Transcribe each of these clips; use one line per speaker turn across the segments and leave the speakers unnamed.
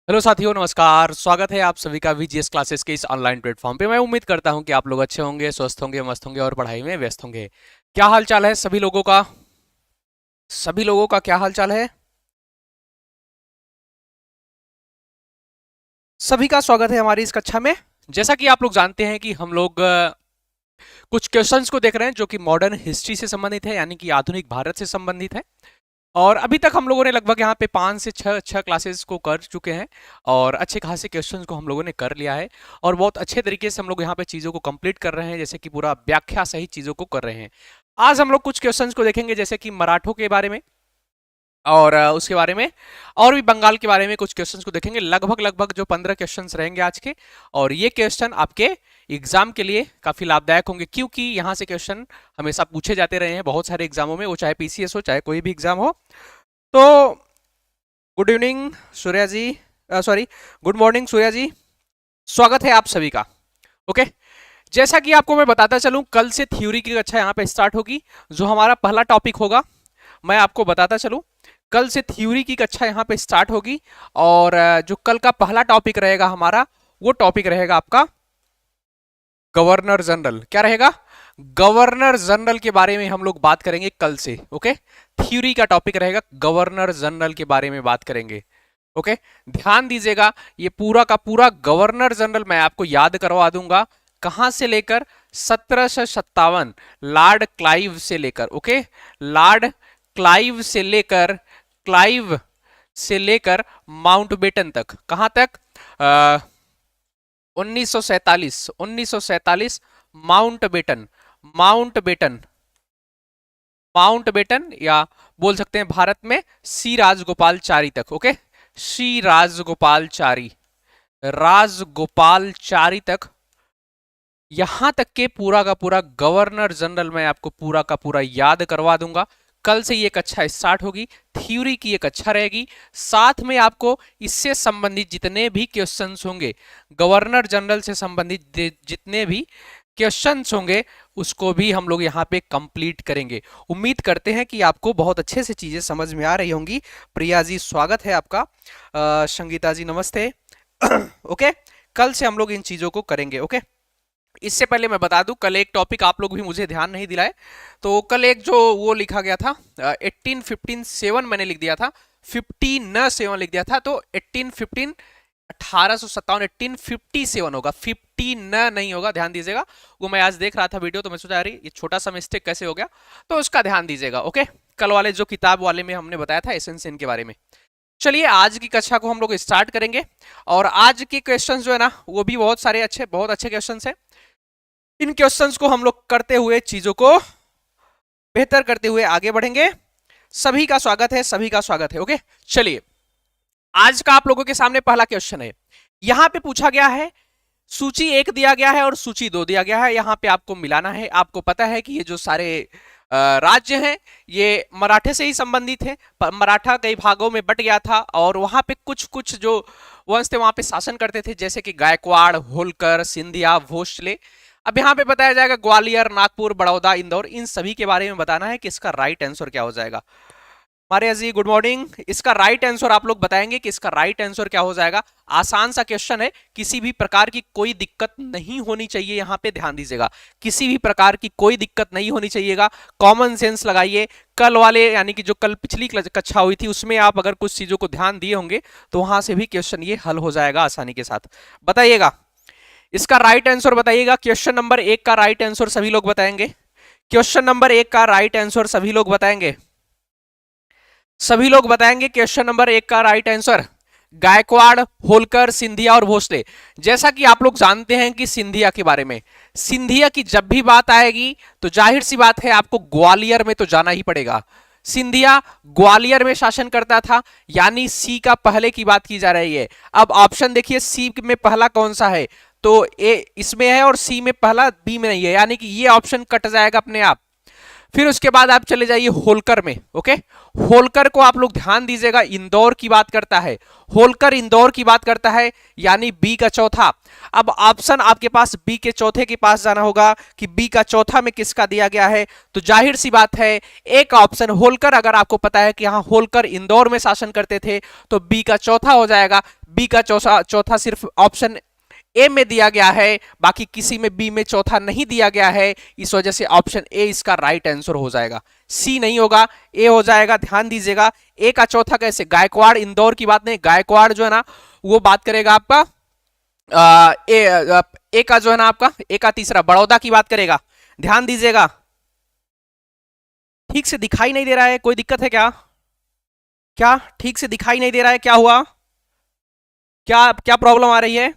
Hello साथियों, नमस्कार। स्वागत है आप सभी का वीजीएस क्लासेस के इस ऑनलाइन प्लेटफॉर्म पे। मैं उम्मीद करता हूं कि आप लोग अच्छे होंगे, स्वस्थ होंगे, मस्त होंगे और पढ़ाई में व्यस्त होंगे। क्या हाल चाल है सभी लोगों का? सभी लोगों का क्या हाल चाल है? सभी का स्वागत है हमारी इस कक्षा में। जैसा कि आप लोग जानते हैं कि हम लोग कुछ क्वेश्चंस को देख रहे हैं जो कि मॉडर्न हिस्ट्री से संबंधित है, यानी कि आधुनिक भारत से संबंधित है। और अभी तक हम लोगों ने लगभग यहाँ पे 5 से 6 क्लासेस को कर चुके हैं और अच्छे खासे क्वेश्चंस को हम लोगों ने कर लिया है। और बहुत अच्छे तरीके से हम लोग यहाँ पे चीज़ों को कंप्लीट कर रहे हैं, जैसे कि पूरा व्याख्या सहित चीज़ों को कर रहे हैं। आज हम लोग कुछ क्वेश्चंस को देखेंगे, जैसे कि मराठों के बारे में और उसके बारे में, और भी बंगाल के बारे में कुछ क्वेश्चंस को देखेंगे। लगभग लगभग जो 15 क्वेश्चंस रहेंगे आज के, और ये क्वेश्चन आपके एग्जाम के लिए काफी लाभदायक होंगे, क्योंकि यहाँ से क्वेश्चन हमेशा पूछे जाते रहे हैं बहुत सारे एग्जामों में, वो चाहे पीसीएस हो चाहे कोई भी एग्जाम हो। तो गुड इवनिंग सूर्या जी, सॉरी, गुड मॉर्निंग सूर्या जी। स्वागत है आप सभी का। ओके, जैसा कि आपको मैं बताता चलूं, कल से थ्योरी की कक्षा यहाँ पे स्टार्ट होगी। जो हमारा पहला टॉपिक होगा, मैं आपको बताता चलूं, कल से थ्योरी की कक्षा यहाँ पे स्टार्ट होगी। और जो कल का पहला टॉपिक रहेगा हमारा, वो टॉपिक रहेगा आपका गवर्नर जनरल। क्या रहेगा? गवर्नर जनरल के बारे में हम लोग बात करेंगे कल से। ओके, थ्योरी का टॉपिक रहेगा गवर्नर जनरल के बारे में बात करेंगे। ओके, ध्यान दीजिएगा, ये पूरा का पूरा गवर्नर जनरल मैं आपको याद करवा दूंगा। कहां से लेकर? 1757, लॉर्ड क्लाइव से लेकर। ओके, लॉर्ड क्लाइव से लेकर, क्लाइव से लेकर माउंटबेटन तक। कहां तक? 1947 माउंटबेटन, माउंटबेटन, माउंटबेटन, या बोल सकते हैं भारत में सी राजगोपालचारी तक। ओके, सी राजगोपालचारी, राजगोपालचारी तक, यहां तक के पूरा का पूरा गवर्नर जनरल मैं आपको पूरा का पूरा याद करवा दूंगा। कल से ये कक्षा स्टार्ट होगी, थ्योरी की ये कक्षा रहेगी। साथ में आपको इससे संबंधित जितने भी क्वेश्चंस होंगे, गवर्नर जनरल से संबंधित जितने भी क्वेश्चंस होंगे, उसको भी हम लोग यहाँ पे कंप्लीट करेंगे। उम्मीद करते हैं कि आपको बहुत अच्छे से चीजें समझ में आ रही होंगी। प्रिया जी, स्वागत है आपका। संगीता जी, नमस्ते। ओके, कल से हम लोग इन चीजों को करेंगे। ओके, इससे पहले मैं बता दूं, कल एक टॉपिक आप लोग भी मुझे ध्यान नहीं दिलाए। तो कल एक जो वो लिखा गया था, 1857 मैंने लिख दिया था, 15 लिख दिया था, तो 1815, 1857, 1857 होगा, 15 नहीं होगा, ध्यान दीजिएगा। वो मैं आज देख रहा था वीडियो, तो मैं सोचा अरे ये छोटा सा मिस्टेक कैसे हो गया, तो उसका ध्यान दीजिएगा। ओके, कल वाले जो किताब वाले में हमने बताया था एसेंशियल के बारे में। चलिए, आज की कक्षा को हम लोग स्टार्ट करेंगे। और आज के क्वेश्चंस जो है ना, वो भी बहुत सारे अच्छे, बहुत अच्छे क्वेश्चंस हैं। इन क्वेश्चंस को हम लोग करते हुए, चीजों को बेहतर करते हुए आगे बढ़ेंगे। सभी का स्वागत है, सभी का स्वागत है। ओके, चलिए, आज का आप लोगों के सामने पहला क्वेश्चन है। यहां पे पूछा गया है, सूची 1 दिया गया है और सूची 2 दिया गया है। यहां पे आपको मिलाना है। आपको पता है कि ये जो सारे राज्य हैं, ये मराठे से ही संबंधित है। मराठा कई भागों में बट गया था, और वहां पे कुछ कुछ जो वंश थे वहां पे शासन करते थे, जैसे कि गायकवाड़, होलकर, सिंधिया, भोसले। अब यहाँ पे बताया जाएगा ग्वालियर, नागपुर, बड़ौदा, इंदौर, इन सभी के बारे में बताना है कि इसका राइट आंसर क्या हो जाएगा। मारिया जी, गुड मॉर्निंग। इसका राइट आंसर आप लोग बताएंगे कि इसका राइट आंसर क्या हो जाएगा। आसान सा क्वेश्चन है, किसी भी प्रकार की कोई दिक्कत नहीं होनी चाहिए। यहां पे ध्यान दीजिएगा, किसी भी प्रकार की कोई दिक्कत नहीं होनी चाहिएगा। कॉमन सेंस लगाइए। कल वाले, यानी कि जो कल पिछली कक्षा हुई थी, उसमें आप अगर कुछ चीजों को ध्यान दिए होंगे तो वहां से भी क्वेश्चन ये हल हो जाएगा आसानी के साथ। बताइएगा इसका राइट आंसर, बताइएगा। क्वेश्चन नंबर 1 का राइट आंसर सभी लोग बताएंगे। क्वेश्चन नंबर 1 का राइट आंसर सभी लोग बताएंगे। सभी लोग बताएंगे क्वेश्चन नंबर 1 का राइट आंसर। गायकवाड़, होलकर, सिंधिया और भोसले। जैसा कि आप लोग जानते हैं कि सिंधिया के बारे में, सिंधिया की जब भी बात आएगी तो जाहिर सी बात है आपको ग्वालियर में तो जाना ही पड़ेगा। सिंधिया ग्वालियर में शासन करता था, यानी सी का पहले की बात की जा रही है। अब ऑप्शन देखिए, सी में पहला कौन सा है, तो ए इसमें है और सी में पहला बी में नहीं है, यानी कि ये ऑप्शन कट जाएगा अपने आप। फिर उसके बाद आप चले जाइए होलकर में। ओके, होलकर को आप लोग ध्यान दीजिएगा, इंदौर की बात करता है, होलकर इंदौर की बात करता है, यानी बी का चौथा। अब ऑप्शन आपके पास बी के चौथे के पास जाना होगा कि बी का चौथा में किसका दिया गया है, तो जाहिर सी बात है एक ऑप्शन होलकर, अगर आपको पता है कि हाँ होलकर इंदौर में शासन करते थे तो बी का चौथा हो जाएगा। बी का चौथा चौथा सिर्फ ऑप्शन ए में दिया गया है, बाकी किसी में बी में चौथा नहीं दिया गया है, इस वजह से ऑप्शन ए इसका राइट आंसर हो जाएगा। सी नहीं होगा, ए हो जाएगा। ध्यान दीजिएगा, ए का चौथा कैसे, गायकवाड़ इंदौर की बात नहीं, गायकवाड़ जो है ना वो बात करेगा आपका ए का जो है ना आपका ए का तीसरा बड़ौदा की बात करेगा। ध्यान दीजिएगा, ठीक से दिखाई नहीं दे रहा है, कोई दिक्कत है क्या? क्या ठीक से दिखाई नहीं दे रहा है, क्या हुआ, क्या क्या प्रॉब्लम आ रही है?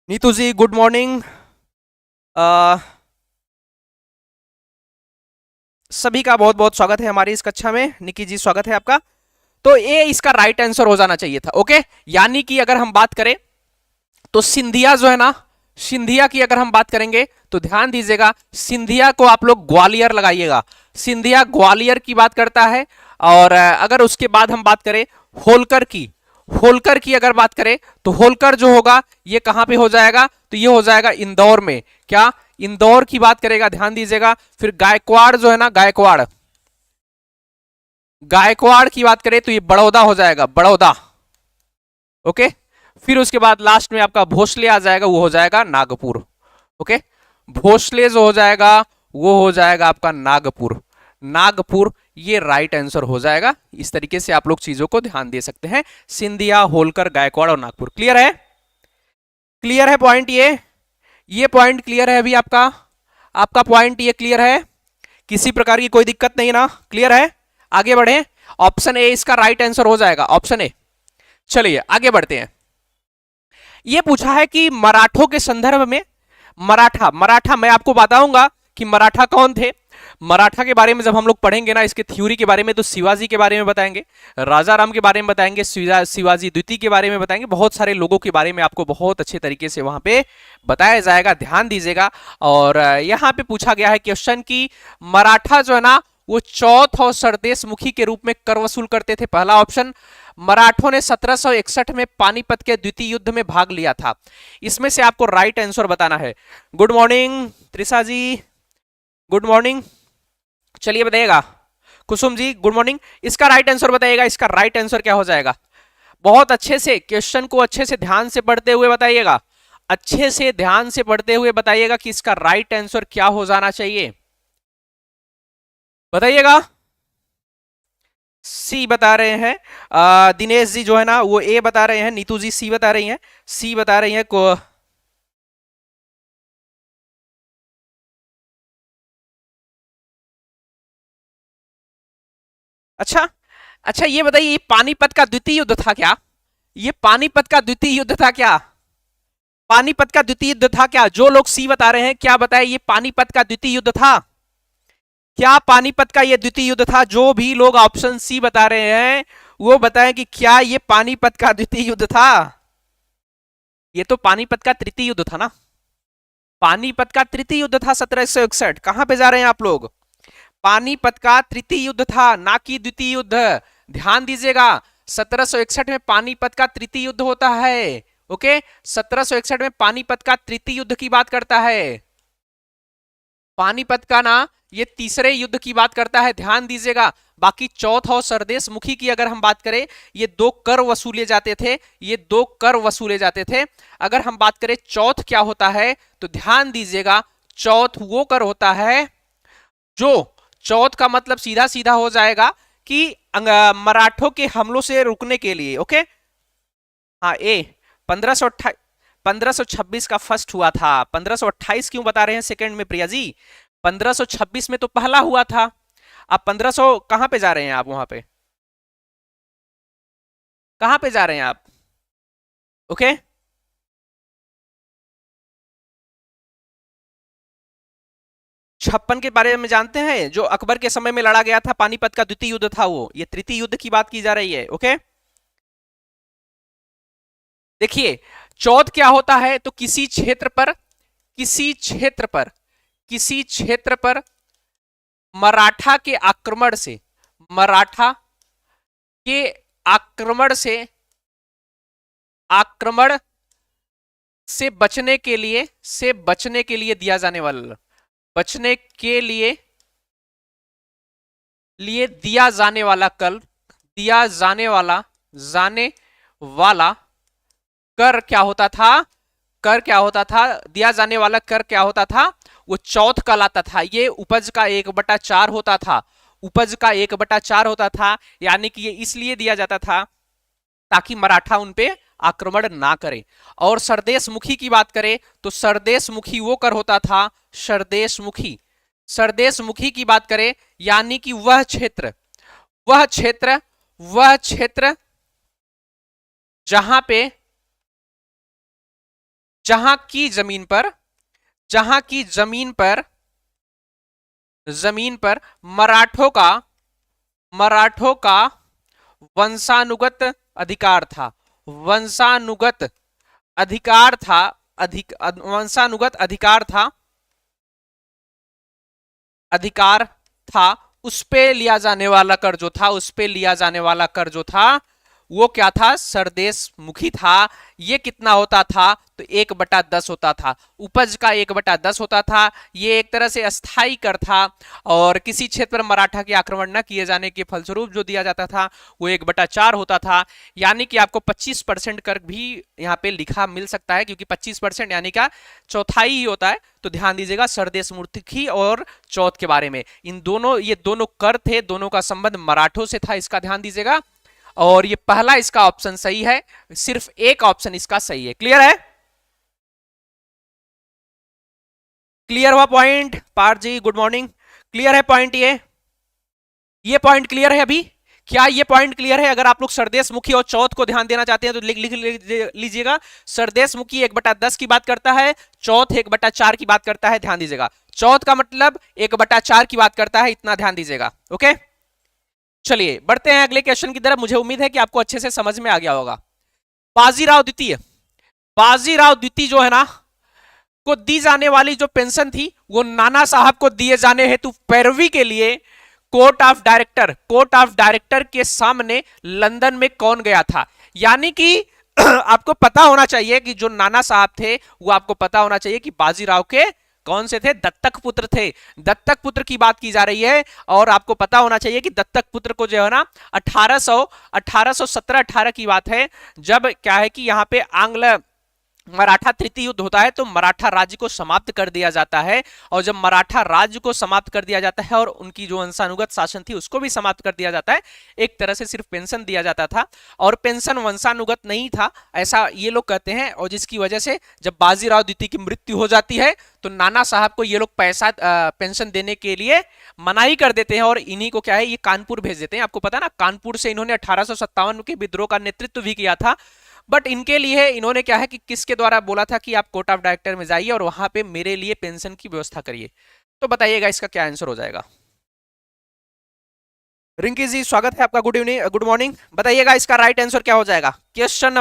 नीतू जी गुड मॉर्निंग। सभी का बहुत बहुत स्वागत है हमारी इस कक्षा में। निकी जी स्वागत है आपका। तो ये इसका राइट आंसर हो जाना चाहिए था। ओके, यानी कि अगर हम बात करें तो सिंधिया जो है ना, सिंधिया की अगर हम बात करेंगे तो ध्यान दीजिएगा, सिंधिया को आप लोग ग्वालियर लगाइएगा, सिंधिया ग्वालियर की बात करता है। और अगर उसके बाद हम बात करें होलकर की, होलकर की अगर बात करें तो होलकर जो होगा ये कहां पे हो जाएगा, तो ये हो जाएगा इंदौर में। क्या इंदौर की बात करेगा, ध्यान दीजिएगा। फिर गायकवाड़ जो है ना, गायकवाड़, गायकवाड़ की बात करें तो ये बड़ौदा हो जाएगा, बड़ौदा। ओके, फिर उसके बाद लास्ट में आपका भोसले आ जाएगा, वो हो जाएगा नागपुर। ओके, भोसले जो हो जाएगा वो हो जाएगा आपका नागपुर, नागपुर ये राइट आंसर हो जाएगा। इस तरीके से आप लोग चीजों को ध्यान दे सकते हैं। सिंधिया, होलकर, गायकवाड़ और नागपुर। क्लियर है? क्लियर है पॉइंट ये पॉइंट क्लियर है अभी आपका? आपका पॉइंट ये क्लियर है? किसी प्रकार की कोई दिक्कत नहीं ना? क्लियर है? आगे बढ़े, ऑप्शन ए इसका राइट आंसर हो जाएगा, ऑप्शन ए। चलिए आगे बढ़ते हैं। यह पूछा है कि मराठों के संदर्भ में, मराठा, मराठा मैं आपको बताऊंगा कि मराठा कौन थे। मराठा के बारे में जब हम लोग पढ़ेंगे ना, इसके थ्योरी के बारे में, तो शिवाजी के बारे में बताएंगे, राजा राम के बारे में बताएंगे, शिवाजी द्वितीय के बारे में बताएंगे, बहुत सारे लोगों के बारे में आपको बहुत अच्छे तरीके से वहां पे बताया जाएगा। ध्यान दीजिएगा। और यहां पे पूछा गया है क्वेश्चन की मराठा जो है ना वो चौथ और सरदेश मुखी के रूप में कर वसूल करते थे। पहला ऑप्शन, मराठों ने 1761 में पानीपत के द्वितीय युद्ध में भाग लिया था। इसमें से आपको राइट आंसर बताना है। गुड मॉर्निंग त्रिषा जी, गुड मॉर्निंग। चलिए बताइएगा, कुसुम जी गुड मॉर्निंग। इसका राइट आंसर बताइएगा, इसका राइट आंसर क्या हो जाएगा? बहुत अच्छे से क्वेश्चन को अच्छे से ध्यान से पढ़ते हुए बताइएगा, अच्छे से ध्यान से पढ़ते हुए बताइएगा कि इसका राइट आंसर क्या हो जाना चाहिए, बताइएगा। सी बता रहे हैं दिनेश जी जो है ना वो ए बता रहे हैं, नीतू जी सी बता रही हैं, सी बता रही हैं को। अच्छा अच्छा, ये बताइए, ये पानीपत का द्वितीय युद्ध था क्या? ये पानीपत का द्वितीय युद्ध था क्या? पानीपत का द्वितीय युद्ध था क्या? जो लोग सी बता रहे हैं क्या बताए, ये पानीपत का द्वितीय युद्ध था क्या? पानीपत का ये द्वितीय युद्ध था? जो भी लोग ऑप्शन सी बता रहे हैं वो बताएं कि क्या ये पानीपत का द्वितीय युद्ध था? ये तो पानीपत का तृतीय युद्ध था ना, पानीपत का तृतीय युद्ध था 1761। कहां पे जा रहे हैं आप लोग? पानीपत का तृतीय युद्ध था, ना कि द्वितीय युद्ध। ध्यान दीजिएगा, 1761 में पानीपत का तृतीय युद्ध होता है। ओके, 1761 में पानीपत का तृतीय युद्ध की बात करता है। पानीपत का ना ये तीसरे युद्ध की बात करता है। ध्यान दीजिएगा, बाकी चौथ और सरदेश मुखी की अगर हम बात करें, ये दो कर वसूले जाते थे, ये दो कर वसूले जाते थे। अगर हम बात करें चौथ क्या होता है, तो ध्यान दीजिएगा, चौथ वो कर होता है जो, चौथ का मतलब सीधा सीधा हो जाएगा कि मराठों के हमलों से रुकने के लिए। ओके, हाँ ए 1526 का फर्स्ट हुआ था। 1528 क्यों बता रहे हैं सेकंड में प्रिया जी? 1526 में तो पहला हुआ था। आप 1500 कहां पे जा रहे हैं? आप वहां पे कहां पे जा रहे हैं आप? ओके, 56 के बारे में जानते हैं, जो अकबर के समय में लड़ा गया था, पानीपत का द्वितीय युद्ध था वो। ये तृतीय युद्ध की बात की जा रही है। ओके, देखिए चौथ क्या होता है, तो किसी क्षेत्र पर, किसी क्षेत्र पर, किसी क्षेत्र पर मराठा के आक्रमण से, मराठा के आक्रमण आक्रमण से बचने के लिए दिया जाने वाला, बचने के लिए दिया जाने वाला जाने वाला कर क्या होता था, कर क्या होता था, दिया जाने वाला कर क्या होता था, वो चौथ कहलाता था। ये उपज का 1/4 होता था, उपज का 1/4 होता था। यानी कि ये इसलिए दिया जाता था ताकि मराठा उनपे आक्रमण ना करे। और सरदेशमुखी की बात करें तो सरदेशमुखी वो कर होता था, सरदेशमुखी, सरदेशमुखी की बात करें यानी कि वह क्षेत्र, वह क्षेत्र, वह क्षेत्र जहां पे, जहां की जमीन पर, जहां की जमीन पर, जमीन पर मराठों का वंशानुगत अधिकार था, वंशानुगत अधिकार था, वंशानुगत अधिकार था, अधिकार था, उस पे लिया जाने वाला कर जो था, उस पे लिया जाने वाला कर जो था वो क्या था, सरदेशमुखी था। ये कितना होता था, तो 1/10 होता था, उपज का 1/10 होता था। ये एक तरह से अस्थाई कर था और किसी क्षेत्र पर मराठा के आक्रमण न किए जाने के फलस्वरूप जो दिया जाता था वो 1/4 होता था। यानी कि आपको 25% कर भी यहाँ पे लिखा मिल सकता है, क्योंकि 25% यानी का चौथाई ही होता है। तो ध्यान दीजिएगा सरदेशमुखी और चौथ के बारे में, इन दोनों, ये दोनों कर थे, दोनों का संबंध मराठों से था, इसका ध्यान दीजिएगा। और ये पहला इसका ऑप्शन सही है, सिर्फ एक ऑप्शन इसका सही है। क्लियर है, क्लियर हुआ पॉइंट? पार्थ जी गुड मॉर्निंग, क्लियर है पॉइंट? ये पॉइंट क्लियर है अभी? क्या ये पॉइंट क्लियर है? अगर आप लोग सरदेशमुखी और चौथ को ध्यान देना चाहते हैं तो लिख लीजिएगा। सरदेशमुखी 1/10 की बात करता है, चौथ 1/4 की बात करता है, ध्यान दीजिएगा। चौथ का मतलब 1/4 की बात करता है, इतना ध्यान दीजिएगा। ओके, चलिए बढ़ते हैं अगले क्वेश्चन की तरफ। मुझे उम्मीद है कि आपको अच्छे से समझ में आ गया होगा। बाजीराव द्वितीय, बाजीराव द्वितीय जो है ना, को दी जाने वाली जो पेंशन थी वो नाना साहब को दिए जाने हेतु पैरवी के लिए court of director, court of director के सामने लंदन में कौन गया था? यानी कि आपको पता होना चाहिए कि जो नाना साहब थे वो आपको पता होना चाहिए कि बाजीराव के कौन से थे, दत्तक पुत्र थे। दत्तक पुत्र की बात की जा रही है और आपको पता होना चाहिए कि दत्तक पुत्र को जो है ना 1817-18 की बात है, जब क्या है कि यहाँ पे आंग्ल मराठा तृतीय युद्ध होता है तो मराठा राज्य को समाप्त कर दिया जाता है। और जब मराठा राज्य को समाप्त कर दिया जाता है और उनकी जो वंशानुगत शासन थी उसको भी समाप्त कर दिया जाता है, एक तरह से सिर्फ पेंशन दिया जाता था और पेंशन वंशानुगत नहीं था, ऐसा ये लोग कहते हैं। और जिसकी वजह से जब बाजीराव द्वितीय की मृत्यु हो जाती है तो नाना साहब को ये लोग पैसा पेंशन देने के लिए मनाही कर देते हैं और इन्हीं को क्या है, ये कानपुर भेज देते हैं। आपको पता है ना, कानपुर से इन्होंने 1857 के विद्रोह का नेतृत्व भी किया था। बट इनके लिए इन्होंने क्या है कि किसके द्वारा बोला था कि आप कोर्ट ऑफ डायरेक्टर में जाइए और वहां पे मेरे लिए पेंशन की व्यवस्था करिए। तो बताइएगा इसका क्या आंसर हो जाएगा? रिंकी जी स्वागत है आपका, गुड इवनिंग, गुड मॉर्निंग। बताइएगा इसका राइट आंसर क्या हो जाएगा? क्वेश्चन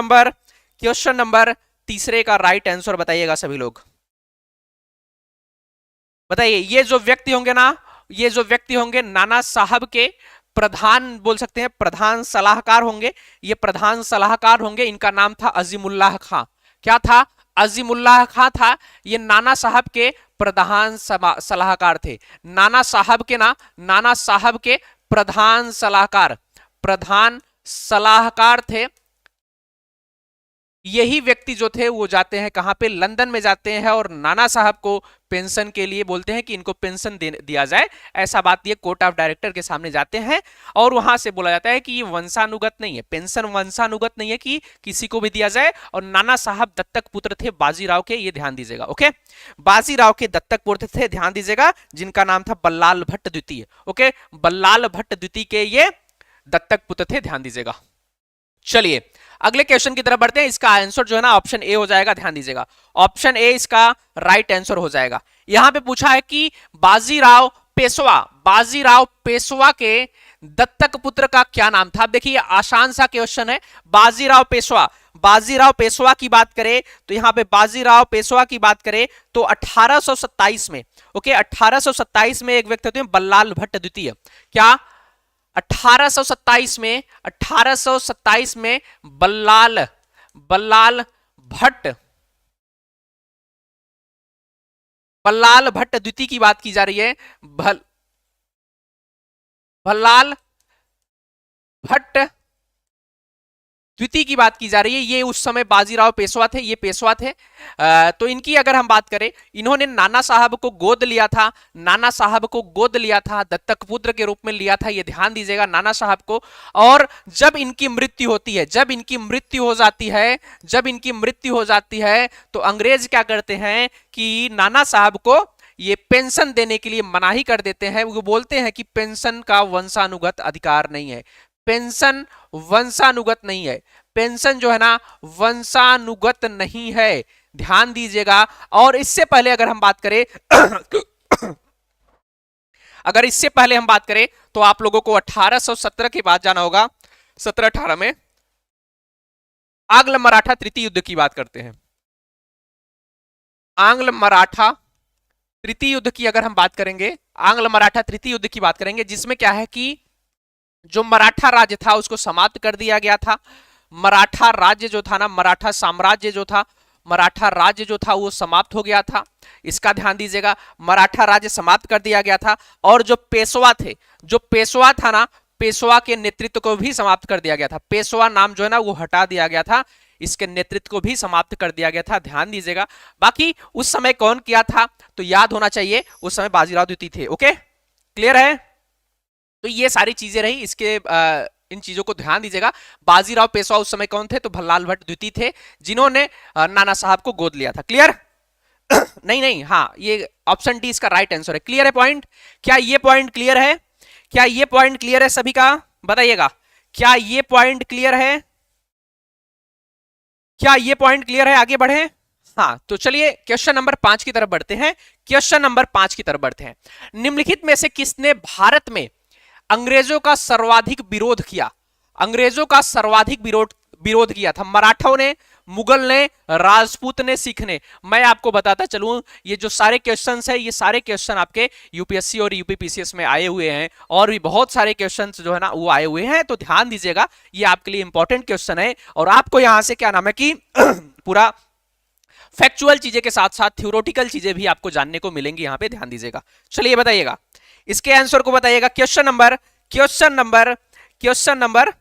नंबर तीसरे का राइट आंसर बताइएगा सभी लोग। बताइए, ये जो व्यक्ति होंगे ना, ये जो व्यक्ति होंगे नाना साहब के प्रधान बोल सकते हैं, प्रधान सलाहकार होंगे। ये प्रधान सलाहकार होंगे, इनका नाम था अजीमुल्लाह खां। क्या था? अजीमुल्लाह खां था। ये नाना साहब के प्रधान सलाहकार थे। नाना साहब के ना, नाना साहब के प्रधान सलाहकार, प्रधान सलाहकार थे। यही व्यक्ति जो थे वो जाते हैं कहां पे, लंदन में जाते हैं और नाना साहब को पेंशन के लिए बोलते हैं कि इनको पेंशन दिया जाए, ऐसा बात ये कोर्ट ऑफ डायरेक्टर के सामने जाते हैं और वहां से बोला जाता है कि ये वंशानुगत नहीं है, पेंशन वंशानुगत नहीं है कि किसी को भी दिया जाए। और नाना साहब दत्तक पुत्र थे बाजीराव के, ये ध्यान दीजिएगा। ओके, बाजीराव के दत्तक पुत्र थे, ध्यान दीजिएगा, जिनका नाम था बल्लाल भट्ट द्वितीय। ओके, बल्लाल भट्ट द्वितीय के ये दत्तक पुत्र थे, ध्यान दीजिएगा। चलिए अगले क्वेश्चन की तरफ बढ़ते हैं। इसका आंसर जो है ना ऑप्शन ए हो जाएगा, ध्यान दीजिएगा। ऑप्शन ए इसका राइट आंसर हो जाएगा। यहां पे पूछा है कि बाजीराव पेशवा, बाजीराव पेशवा के दत्तक पुत्र का क्या नाम था? अब देखिए आसान सा क्वेश्चन है। बाजीराव पेशवा, बाजीराव पेशवा की बात करें तो यहां पे बाजीराव पेशवा की बात करें तो 1827 में, ओके 1827 में एक व्यक्ति थे बल्लाल भट्ट द्वितीय। क्या 1827 में, 1827 में बल्लाल, बल्लाल भट्ट, बल्लाल भट्ट द्वितीय की बात की जा रही है। बल्लाल भट्ट द्वितीय की बात की जा रही है। ये उस समय बाजीराव पेशवा थे, ये पेशवा थे। तो इनकी अगर हम बात करें, इन्होंने नाना साहब को गोद लिया था, नाना साहब को गोद लिया था, दत्तक पुत्र के रूप में लिया था, ये ध्यान दीजिएगा नाना साहब को। और जब इनकी मृत्यु होती है, जब इनकी मृत्यु हो जाती है, जब इनकी मृत्यु हो जाती है तो अंग्रेज क्या करते हैं कि नाना साहब को ये पेंशन देने के लिए मनाही कर देते हैं। वो बोलते हैं कि पेंशन का वंशानुगत अधिकार नहीं है, पेंशन वंशानुगत नहीं है, पेंशन जो है ना वंशानुगत नहीं है, ध्यान दीजिएगा। और इससे पहले अगर हम बात करें अगर इससे पहले हम बात करें तो आप लोगों को 1817 के बाद जाना होगा। 1718 में आंग्ल मराठा तृतीय युद्ध की बात करते हैं। आंग्ल मराठा तृतीय युद्ध की अगर हम बात करेंगे, आंग्ल मराठा तृतीय युद्ध की बात करेंगे, जिसमें क्या है कि जो मराठा राज्य था उसको समाप्त कर दिया गया था। मराठा राज्य जो था ना, मराठा साम्राज्य जो था, मराठा राज्य जो था वो समाप्त हो गया था। इसका ध्यान दीजिएगा, मराठा राज्य समाप्त कर दिया गया था। और जो पेशवा थे, जो पेशवा था ना, पेशवा के नेतृत्व को भी समाप्त कर दिया गया था। पेशवा नाम जो है ना वो हटा दिया गया था, इसके नेतृत्व को भी समाप्त कर दिया गया था, ध्यान दीजिएगा। बाकी उस समय कौन किया था तो याद होना चाहिए, उस समय बाजीराव द्वितीय थे। ओके, क्लियर है? तो ये सारी चीजें रही, इसके इन चीजों को ध्यान दीजिएगा। बाजीराव पेशवा उस समय कौन थे तो भल्लाल भट्ट द्वितीय थे, जिन्होंने नाना साहब को गोद लिया था। क्लियर? नहीं नहीं, हाँ ये ऑप्शन डी इसका राइट आंसर है। क्लियर है पॉइंट? क्या ये पॉइंट क्लियर है? क्या ये पॉइंट क्लियर है सभी का? बताइएगा, क्या ये पॉइंट क्लियर है? क्या ये पॉइंट क्लियर है? आगे बढ़े। हाँ, तो चलिए क्वेश्चन नंबर 5 की तरफ बढ़ते हैं। क्वेश्चन नंबर 5 की तरफ बढ़ते हैं। निम्नलिखित में से किसने भारत में अंग्रेजों का सर्वाधिक विरोध किया? अंग्रेजों का सर्वाधिक विरोध किया था। मराठों ने, मुगल ने, राजपूत ने, सिख ने। मैं आपको बताता चलूं, ये जो सारे क्वेश्चंस है, ये सारे क्वेश्चन आपके यूपीएससी और यूपीपीसीएस में आए हुए हैं, और भी बहुत सारे क्वेश्चंस जो है ना वो आए हुए हैं। तो ध्यान दीजिएगा, ये आपके लिए इंपॉर्टेंट क्वेश्चन है, और आपको यहां से क्या नाम है कि पूरा फैक्चुअल चीजें के साथ साथ थ्योरेटिकल चीजें भी आपको जानने को मिलेंगी, यहां पे ध्यान दीजिएगा। चलिए बताइएगा, इसके आंसर को बताइएगा। क्वेश्चन नंबर,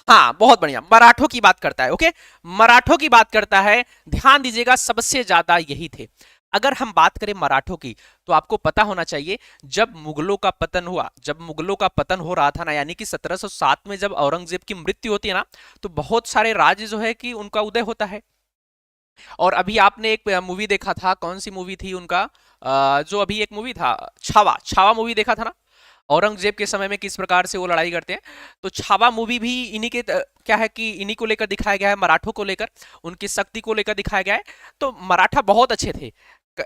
हाँ बहुत बढ़िया, मराठों की बात करता है। ओके, मराठों की बात करता है, ध्यान दीजिएगा, सबसे ज्यादा यही थे। अगर हम बात करें मराठों की तो आपको पता होना चाहिए, जब मुगलों का पतन हुआ, जब मुगलों का पतन हो रहा था ना, यानी कि 1707 में जब औरंगजेब की मृत्यु होती है ना, तो बहुत सारे राज्य जो है कि उनका उदय होता है। और अभी आपने एक मूवी देखा था, कौन सी मूवी थी उनका, जो अभी एक मूवी था छावा, छावा मूवी देखा था ना, औरंगजेब के समय में किस प्रकार से वो लड़ाई करते हैं। तो छावा मूवी भी इन्हीं के क्या है कि इन्हीं को लेकर दिखाया गया है, मराठों को लेकर, उनकी शक्ति को लेकर दिखाया गया है। तो मराठा बहुत अच्छे थे,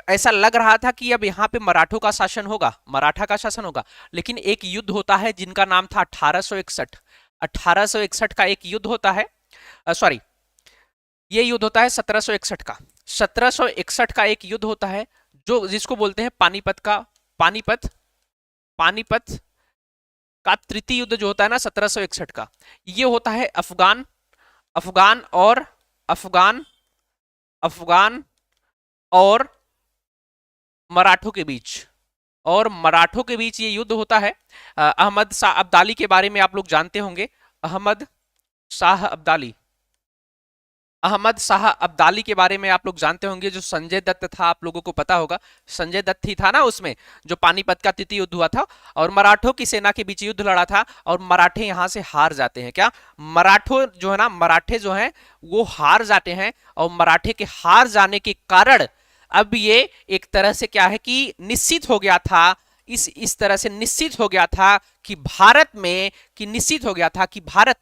ऐसा लग रहा था कि अब यहाँ पे मराठों का शासन होगा, मराठा का शासन होगा। लेकिन एक युद्ध होता है जिनका नाम था 1861। 1861 का एक युद्ध होता है, सॉरी ये युद्ध होता है 1761 का। 1761 का एक युद्ध होता है जो जिसको बोलते हैं पानीपत का, पानीपत का तृतीय युद्ध जो होता है ना 1761 का, ये होता है अफगान और मराठों के बीच, और मराठों के बीच ये युद्ध होता है। अहमद शाह अब्दाली के बारे में आप लोग जानते होंगे, अहमद शाह अब्दाली के बारे में आप लोग जानते होंगे, जो संजय दत्त था, आप लोगों को पता होगा, संजय दत्त ही था ना उसमें, जो पानीपत का तृतीय युद्ध हुआ था और मराठों की सेना के बीच युद्ध लड़ा था, और मराठे यहां से हार जाते हैं। क्या मराठों जो है ना, मराठे जो हैं वो हार जाते हैं, और मराठे के हार जाने के कारण अब ये एक तरह से क्या है कि निश्चित हो गया था, इस तरह से निश्चित हो गया था कि भारत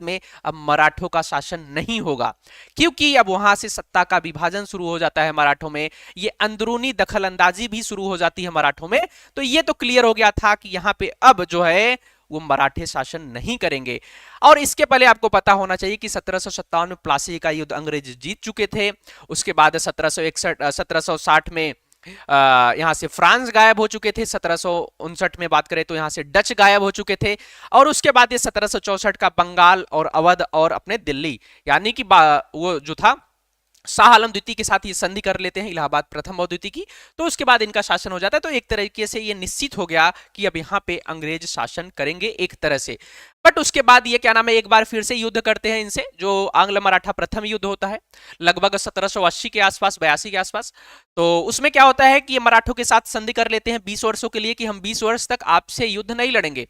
में अब मराठों का शासन नहीं होगा, क्योंकि अब वहां से सत्ता का विभाजन शुरू हो जाता है मराठों में, ये अंदरूनी दखलंदाजी भी शुरू हो जाती है मराठों में। तो ये तो क्लियर हो गया था कि यहाँ पे अब जो है वो मराठे शासन नहीं करेंगे। और इसके पहले आपको पता होना चाहिए कि 1757 में प्लासी का युद्ध अंग्रेज जीत चुके थे। उसके बाद 1760 में यहां से फ्रांस गायब हो चुके थे। 1759 में बात करें तो यहां से डच गायब हो चुके थे। और उसके बाद ये 1764 का बंगाल और अवध और अपने दिल्ली, यानी कि वो जो था शाह आलम द्वितीय के साथ ये संधि कर लेते हैं, इलाहाबाद प्रथम और द्वितीय की। तो उसके बाद इनका शासन हो जाता है। तो एक तरीके से ये निश्चित हो गया कि अब यहाँ पे अंग्रेज शासन करेंगे एक तरह से। बट उसके बाद ये क्या नाम है, एक बार फिर से युद्ध करते हैं इनसे, जो आंग्ल मराठा प्रथम युद्ध होता है लगभग 1780 के आसपास, 82 के आसपास। तो उसमें क्या होता है कि ये मराठों के साथ संधि कर लेते हैं 20 वर्षों के लिए कि हम 20 वर्ष तक आपसे युद्ध नहीं लड़ेंगे।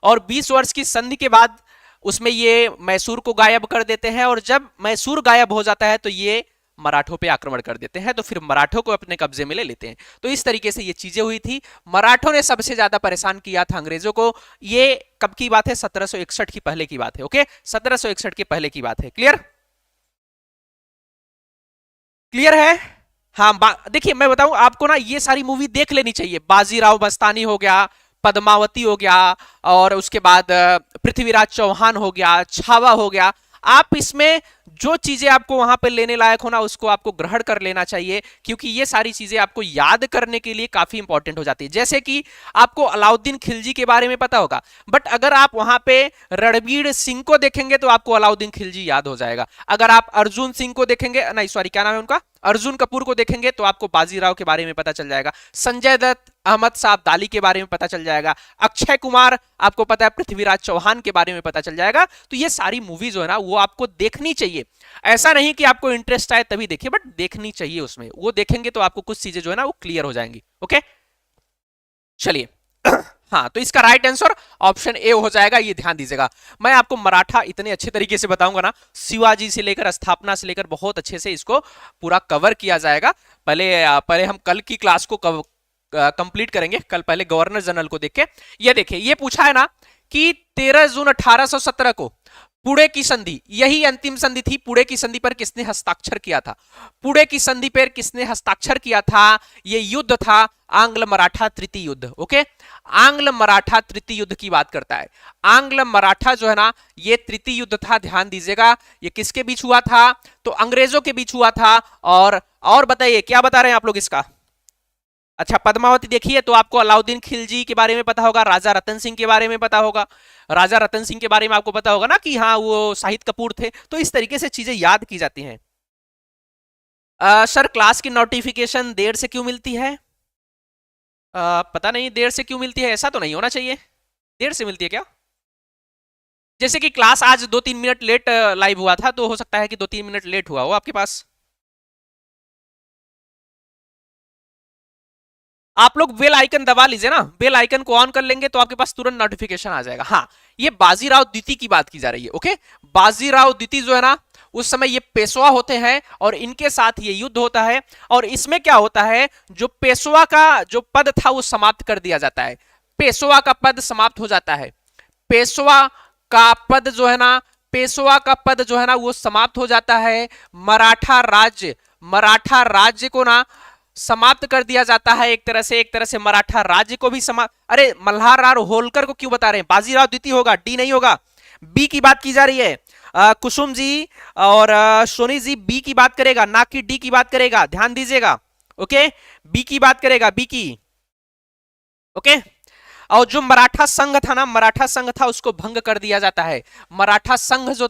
और 20 वर्ष की संधि के बाद उसमें ये मैसूर को गायब कर देते हैं। और जब मैसूर गायब हो जाता है तो ये मराठों पे आक्रमण कर देते हैं। तो फिर मराठों को अपने कब्जे में ले लेते हैं। तो इस तरीके से ये चीजें हुई थी। मराठों ने सबसे ज्यादा परेशान किया था अंग्रेजों को। ये कब की बात है, 1761 की पहले की बात है। ओके, 1761 के पहले की बात है। क्लियर, क्लियर है। हाँ, देखिए मैं बताऊं आपको ना, ये सारी मूवी देख लेनी चाहिए। बाजीराव मस्तानी हो गया, पद्मावती हो गया, और उसके बाद पृथ्वीराज चौहान हो गया, छावा हो गया। आप इसमें जो चीजें आपको वहां पे लेने लायक हो ना, उसको आपको ग्रहण कर लेना चाहिए, क्योंकि ये सारी चीजें आपको याद करने के लिए काफी इंपॉर्टेंट हो जाती है। जैसे कि आपको अलाउद्दीन खिलजी के बारे में पता होगा, बट अगर आप वहां पे रणबीर सिंह को देखेंगे तो आपको अलाउद्दीन खिलजी याद हो जाएगा। अगर आप अर्जुन सिंह को देखेंगे, नहीं सॉरी क्या नाम है उनका, अर्जुन कपूर को देखेंगे तो आपको बाजीराव के बारे में पता चल जाएगा। संजय दत्त, अहमद साहब दाली के बारे में पता चल जाएगा। अक्षय कुमार, आपको पता है पृथ्वीराज चौहान के बारे में पता चल जाएगा। तो ये सारी मूवीज जो है ना, वो आपको देखनी चाहिए। ऐसा नहीं कि आपको इंटरेस्ट आए तभी देखिए, बट देखनी चाहिए। उसमें वो देखेंगे तो आपको कुछ चीजें जो है ना वो क्लियर हो जाएंगी। ओके, चलिए हाँ, तो इसका राइट आंसर ऑप्शन ए हो जाएगा, ये ध्यान दीजिएगा। मैं आपको मराठा इतने अच्छे तरीके से बताऊंगा ना, शिवाजी से लेकर स्थापना से लेकर बहुत अच्छे से इसको पूरा कवर किया जाएगा। पहले हम कल की क्लास को कंप्लीट करेंगे। कल पहले गवर्नर जनरल को देख के, ये देखिए ये पूछा है ना कि 13 जून 1817 को पुणे की संधि, यही अंतिम संधि थी। पुणे की संधि पर किसने हस्ताक्षर किया था? पुणे की संधि पर किसने हस्ताक्षर किया था? ये युद्ध था आंग्ल मराठा तृतीय युद्ध। ओके, आंग्ल मराठा तृतीय युद्ध की बात करता है। आंग्ल मराठा जो है ना, ये तृतीय युद्ध था, ध्यान दीजिएगा। ये किसके बीच हुआ था? तो अंग्रेजों के बीच हुआ था। और बताइए क्या बता रहे हैं आप लोग इसका? अच्छा, पद्मावती देखिए तो आपको अलाउद्दीन खिलजी के बारे में पता होगा, राजा रतन सिंह के बारे में पता होगा। राजा रतन सिंह के बारे में आपको पता होगा ना कि हाँ वो शाहिद कपूर थे। तो इस तरीके से चीजें याद की जाती हैं। सर क्लास की नोटिफिकेशन देर से क्यों मिलती है? पता नहीं देर से क्यों मिलती है, ऐसा तो नहीं होना चाहिए। देर से मिलती है क्या? जैसे कि क्लास आज 2-3 मिनट लेट लाइव हुआ था, तो हो सकता है कि 2-3 मिनट लेट हुआ हो आपके पास। आप लोग बेल आइकन दबा लीजिए ना, बेल आइकन को ऑन कर लेंगे तो आपके पास तुरंत नोटिफिकेशन आ जाएगा। हाँ, ये बाजीराव द्वितीय की बात की जा रही है। ओके, बाजीराव द्वितीय जो है ना, उस समय ये पेशवा होते हैं और इनके साथ ये युद्ध होता है। और इसमें क्या होता है, जो पेशवा का जो पद था वो समाप्त कर दिया जाता है। पेशवा का पद समाप्त हो जाता है। पेशवा का पद जो है ना, पेशवा का पद जो है ना वो समाप्त हो जाता है। मराठा राज्य को ना समाप्त कर दिया जाता है एक तरह से मराठा राज्य को भी समाप्त। अरे मल्हार होलकर को क्यों बता रहे हैं? बाजीराव द्वितीय होगा, डी नहीं होगा। बी की बात की जा रही है। कुसुम जी और सोनी जी बी की बात करेगा, ना कि डी की बात करेगा, ध्यान दीजिएगा। ओके, बी की बात करेगा, बी की। ओके, और जो मराठा संघ था ना, मराठा संघ था उसको भंग कर दिया जाता है। मराठा संघ जो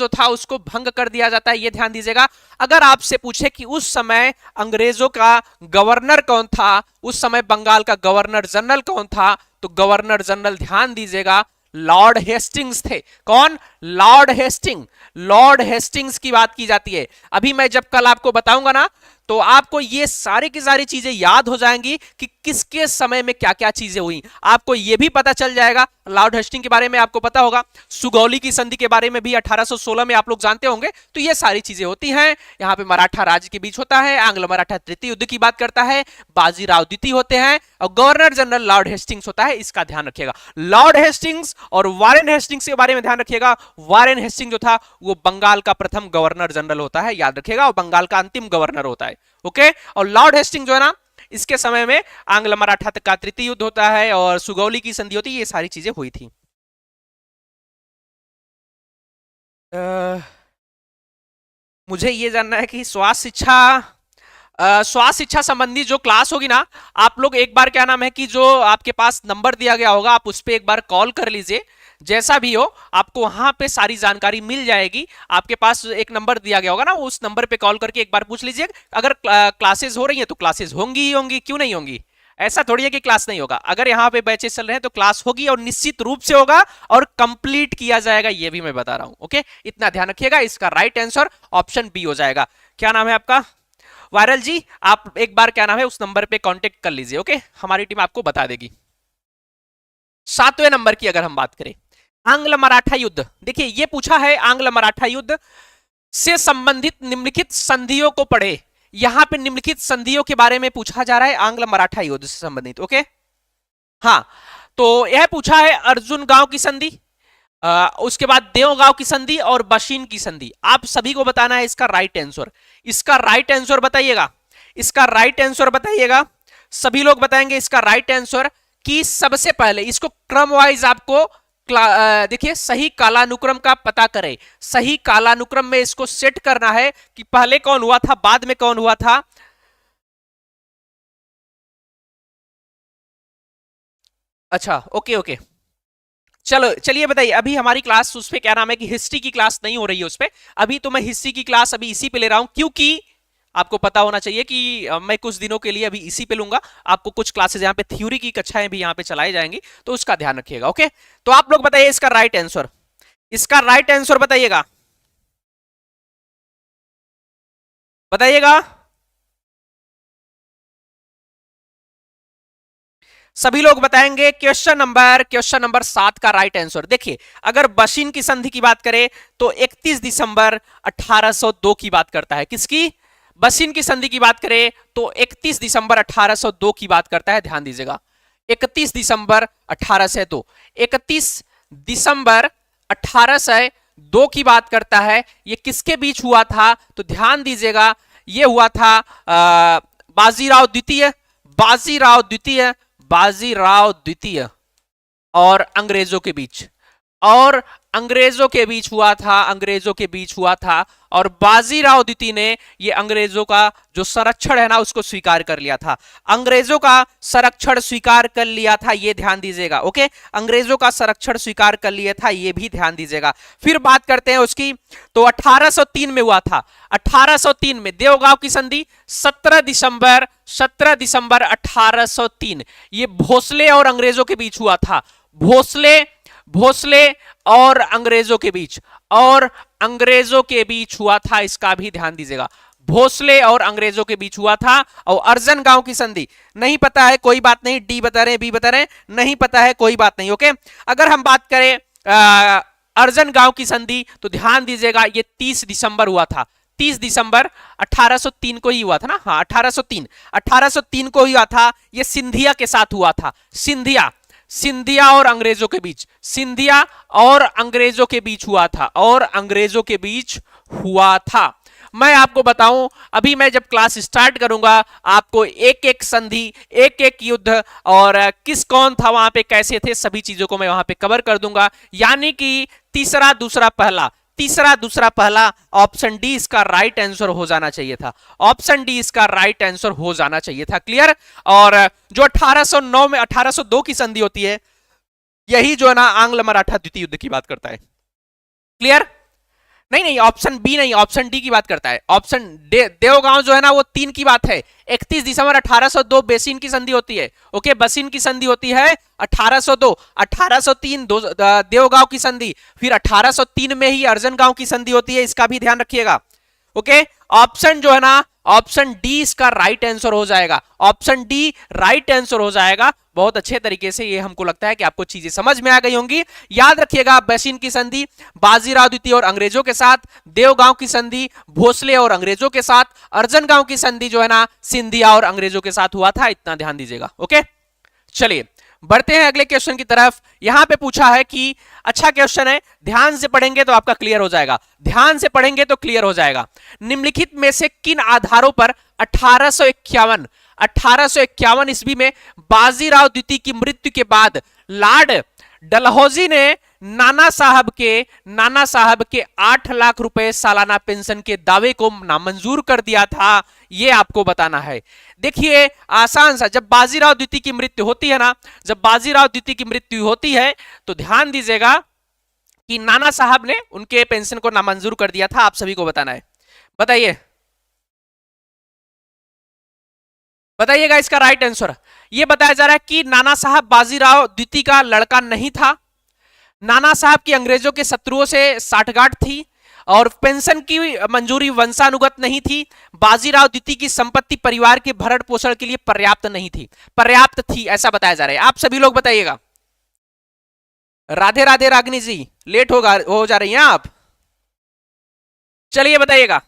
था उसको भंग कर दिया जाता है, ये ध्यान दीजिएगा। अगर आपसे पूछे कि उस समय अंग्रेजों का गवर्नर कौन था, उस समय बंगाल का गवर्नर जनरल कौन था, तो गवर्नर जनरल ध्यान दीजिएगा लॉर्ड हेस्टिंग्स थे। कौन? Lord Hasting. लॉर्ड हेस्टिंग्स की बात की जाती है। अभी मैं जब कल आपको बताऊंगा ना, तो आपको ये सारी की सारी चीजें याद हो जाएंगी कि किसके समय में क्या क्या चीजें हुई। आपको ये भी पता चल जाएगा, लॉर्ड हेस्टिंग के बारे में आपको पता होगा, सुगौली की संधि के बारे में भी 1816 में आप लोग जानते होंगे। तो ये सारी चीजें होती हैं। यहाँ पे मराठा राज्य के बीच होता है, आंग्ल मराठा तृतीय युद्ध की बात करता है, बाजीराव द्वितीय होते हैं, और गवर्नर जनरल लॉर्ड हेस्टिंग्स होता है। इसका ध्यान रखिएगा। लॉर्ड हेस्टिंग्स और वारेन हेस्टिंग्स के बारे में ध्यान रखिएगा। वारेन हेस्टिंग्स जो था वो बंगाल का प्रथम गवर्नर जनरल होता है, याद रखिएगा, और बंगाल का अंतिम गवर्नर होता है। ओके, और लॉर्ड हेस्टिंग्स जो है ना, इसके समय में आंग्ल मराठा तक का तृतीय युद्ध होता है और सुगौली की संधि होती है, ये सारी चीजें हुई थी। मुझे ये जानना है कि स्वास्थ्य शिक्षा संबंधी जो क्लास होगी ना, आप लोग एक बार क्या नाम है कि जो आपके पास नंबर दिया गया होगा आप उस पर एक बार कॉल कर लीजिए। जैसा भी हो आपको वहां पे सारी जानकारी मिल जाएगी। आपके पास एक नंबर दिया गया होगा ना, उस नंबर पे कॉल करके एक बार पूछ लीजिए। अगर क्लासेस हो रही है तो क्लासेस होंगी ही होंगी, क्यों नहीं होंगी? ऐसा थोड़ी है कि क्लास नहीं होगा। अगर यहाँ पे बैचेस चल रहे हैं तो क्लास होगी और निश्चित रूप से होगा और कंप्लीट किया जाएगा, ये भी मैं बता रहा हूं। ओके, इतना ध्यान रखिएगा। इसका राइट आंसर ऑप्शन बी हो जाएगा। क्या नाम है आपका? वायरल जी, आप एक बार क्या नाम है उस नंबर पे कांटेक्ट कर लीजिए। ओके, हमारी टीम आपको बता देगी। 7वें नंबर की अगर हम बात करें, आंग्ल मराठा युद्ध। देखिए ये पूछा है आंग्ल मराठा युद्ध से संबंधित निम्नलिखित संधियों को पढ़े। यहां पे निम्नलिखित संधियों के बारे में पूछा जा रहा है आंग्ल मराठा युद्ध से संबंधित। ओके, हाँ, तो यह पूछा है अर्जुन गांव की संधि, उसके बाद देवगांव की संधि और बशीन की संधि। आप सभी को बताना है इसका राइट आंसर। इसका राइट आंसर बताइएगा, इसका राइट आंसर बताइएगा। सभी लोग बताएंगे इसका राइट आंसर। कि सबसे पहले इसको क्रम वाइज आपको देखिए सही कालानुक्रम का पता करें। सही कालानुक्रम में इसको सेट करना है कि पहले कौन हुआ था बाद में कौन हुआ था। अच्छा, ओके ओके, चलो चलिए बताइए। अभी हमारी क्लास उस पे क्या नाम है कि हिस्ट्री की क्लास नहीं हो रही है उस पे। अभी तो मैं हिस्ट्री की क्लास अभी इसी पे ले रहा हूं, क्योंकि आपको पता होना चाहिए कि मैं कुछ दिनों के लिए अभी इसी पे लूंगा। आपको कुछ क्लासेस यहाँ पे थ्योरी की कक्षाएं भी यहाँ पे चलाई जाएंगी, तो उसका ध्यान रखिएगा। ओके, तो आप लोग बताइए इसका राइट आंसर। इसका राइट आंसर बताइएगा, बताइएगा सभी लोग बताएंगे। क्वेश्चन नंबर 7 का राइट आंसर देखिए। अगर बशीन की संधि की बात करें तो 31 दिसंबर 1802 की बात करता है। किसकी? बशीन की संधि की बात करें तो 31 दिसंबर 1802 की बात करता है। ध्यान दीजिएगा, 31 दिसंबर 1802, 31 दिसंबर 1802 की बात करता है। ये किसके बीच हुआ था? तो ध्यान दीजिएगा, ये हुआ था बाजीराव द्वितीय, बाजीराव द्वितीय, बाजीराव द्वितीय और अंग्रेजों के बीच, और अंग्रेजों के बीच हुआ था, अंग्रेजों के बीच हुआ था। और बाजीराव द्वितीय ने ये अंग्रेजों का जो संरक्षण है ना उसको स्वीकार कर लिया था। अंग्रेजों का संरक्षण स्वीकार कर लिया था, ये ध्यान दीजिएगा। ओके, अंग्रेजों का संरक्षण स्वीकार कर लिया था, ये भी ध्यान दीजिएगा। फिर बात करते हैं उसकी, तो 1803 में हुआ था। 1803 में देवगांव की संधि 17 दिसंबर 1803, ये भोसले और अंग्रेजों के बीच हुआ था। भोसले और अंग्रेजों के बीच, और अंग्रेजों के बीच हुआ था, इसका भी ध्यान दीजिएगा। भोसले और अंग्रेजों के बीच हुआ था। और अर्जन गांव की संधि नहीं पता है, कोई बात नहीं। डी बता रहे हैं, बी बता रहे हैं, नहीं पता है, कोई बात नहीं। ओके, अगर हम बात करें अर्जन गांव की संधि तो ध्यान दीजिएगा ये 30 दिसंबर हुआ था। 30 दिसंबर 1803 को ही हुआ था ना। हाँ, 1803 को ही हुआ था। ये सिंधिया के साथ हुआ था। सिंधिया और अंग्रेजों के बीच, सिंधिया और अंग्रेजों के बीच हुआ था, और अंग्रेजों के बीच हुआ था। मैं आपको बताऊं, अभी मैं जब क्लास स्टार्ट करूंगा आपको एक एक संधि, एक एक युद्ध और किस कौन था वहां पे, कैसे थे, सभी चीजों को मैं वहां पे कवर कर दूंगा। यानी कि तीसरा दूसरा पहला, ऑप्शन डी इसका राइट आंसर हो जाना चाहिए था। ऑप्शन डी इसका राइट आंसर हो जाना चाहिए था। क्लियर? और जो 1809 में 1802 की संधि होती है, यही जो है ना आंग्ल मराठा द्वितीय युद्ध की बात करता है। क्लियर? नहीं, ऑप्शन बी नहीं, ऑप्शन डी की बात करता है। ऑप्शन देवगांव जो है ना वो 3 की बात है। 31 दिसंबर 1802 बेसिन की संधि होती है। ओके, बसीन की संधि होती है 1802, 1803 देवगांव की संधि, फिर 1803 में ही अर्जन गांव की संधि होती है। इसका भी ध्यान रखिएगा। ओके, ऑप्शन जो है ना, ऑप्शन डी इसका राइट आंसर हो जाएगा। ऑप्शन डी राइट आंसर हो जाएगा। बहुत अच्छे तरीके से ये हमको लगता है कि आपको चीजें समझ में आ गई होंगी। याद रखिएगा, बशीन की संधि बाजीराव द्वितीय और अंग्रेजों के साथ, देवगांव की संधि भोसले और अंग्रेजों के साथ, अर्जन गांव की संधि जो है ना सिंधिया और अंग्रेजों के साथ हुआ था। इतना ध्यान दीजिएगा। ओके, चलिए बढ़ते हैं अगले क्वेश्चन की तरफ। यहां पे पूछा है कि अच्छा क्वेश्चन है, ध्यान से पढ़ेंगे तो आपका क्लियर हो जाएगा। ध्यान से पढ़ेंगे तो क्लियर हो जाएगा। निम्नलिखित में से किन आधारों पर 1851 1851 ईस्वी में बाजीराव द्वितीय की मृत्यु के बाद लॉर्ड डलहौजी ने नाना साहब के 8 लाख रुपए सालाना पेंशन के दावे को नामंजूर कर दिया था। ये आपको बताना है। देखिए आसान सा, जब बाजीराव द्वितीय की मृत्यु होती है ना, जब बाजीराव द्वितीय की मृत्यु होती है तो ध्यान दीजिएगा कि नाना साहब ने उनके पेंशन को नामंजूर कर दिया था। आप सभी को बताना है। बताइएगा इसका राइट आंसर। ये बताया जा रहा है कि नाना साहब बाजीराव द्वितीय का लड़का नहीं था। नाना साहब की अंग्रेजों के शत्रुओं से साठगांठ थी और पेंशन की मंजूरी वंशानुगत नहीं थी। बाजीराव द्वितीय की संपत्ति परिवार के भरण पोषण के लिए पर्याप्त नहीं थी, पर्याप्त थी ऐसा बताया जा रहा है। आप सभी लोग बताइएगा। राधे राधे रागिनी जी, लेट हो जा रही हैं आप। चलिए बताइएगा,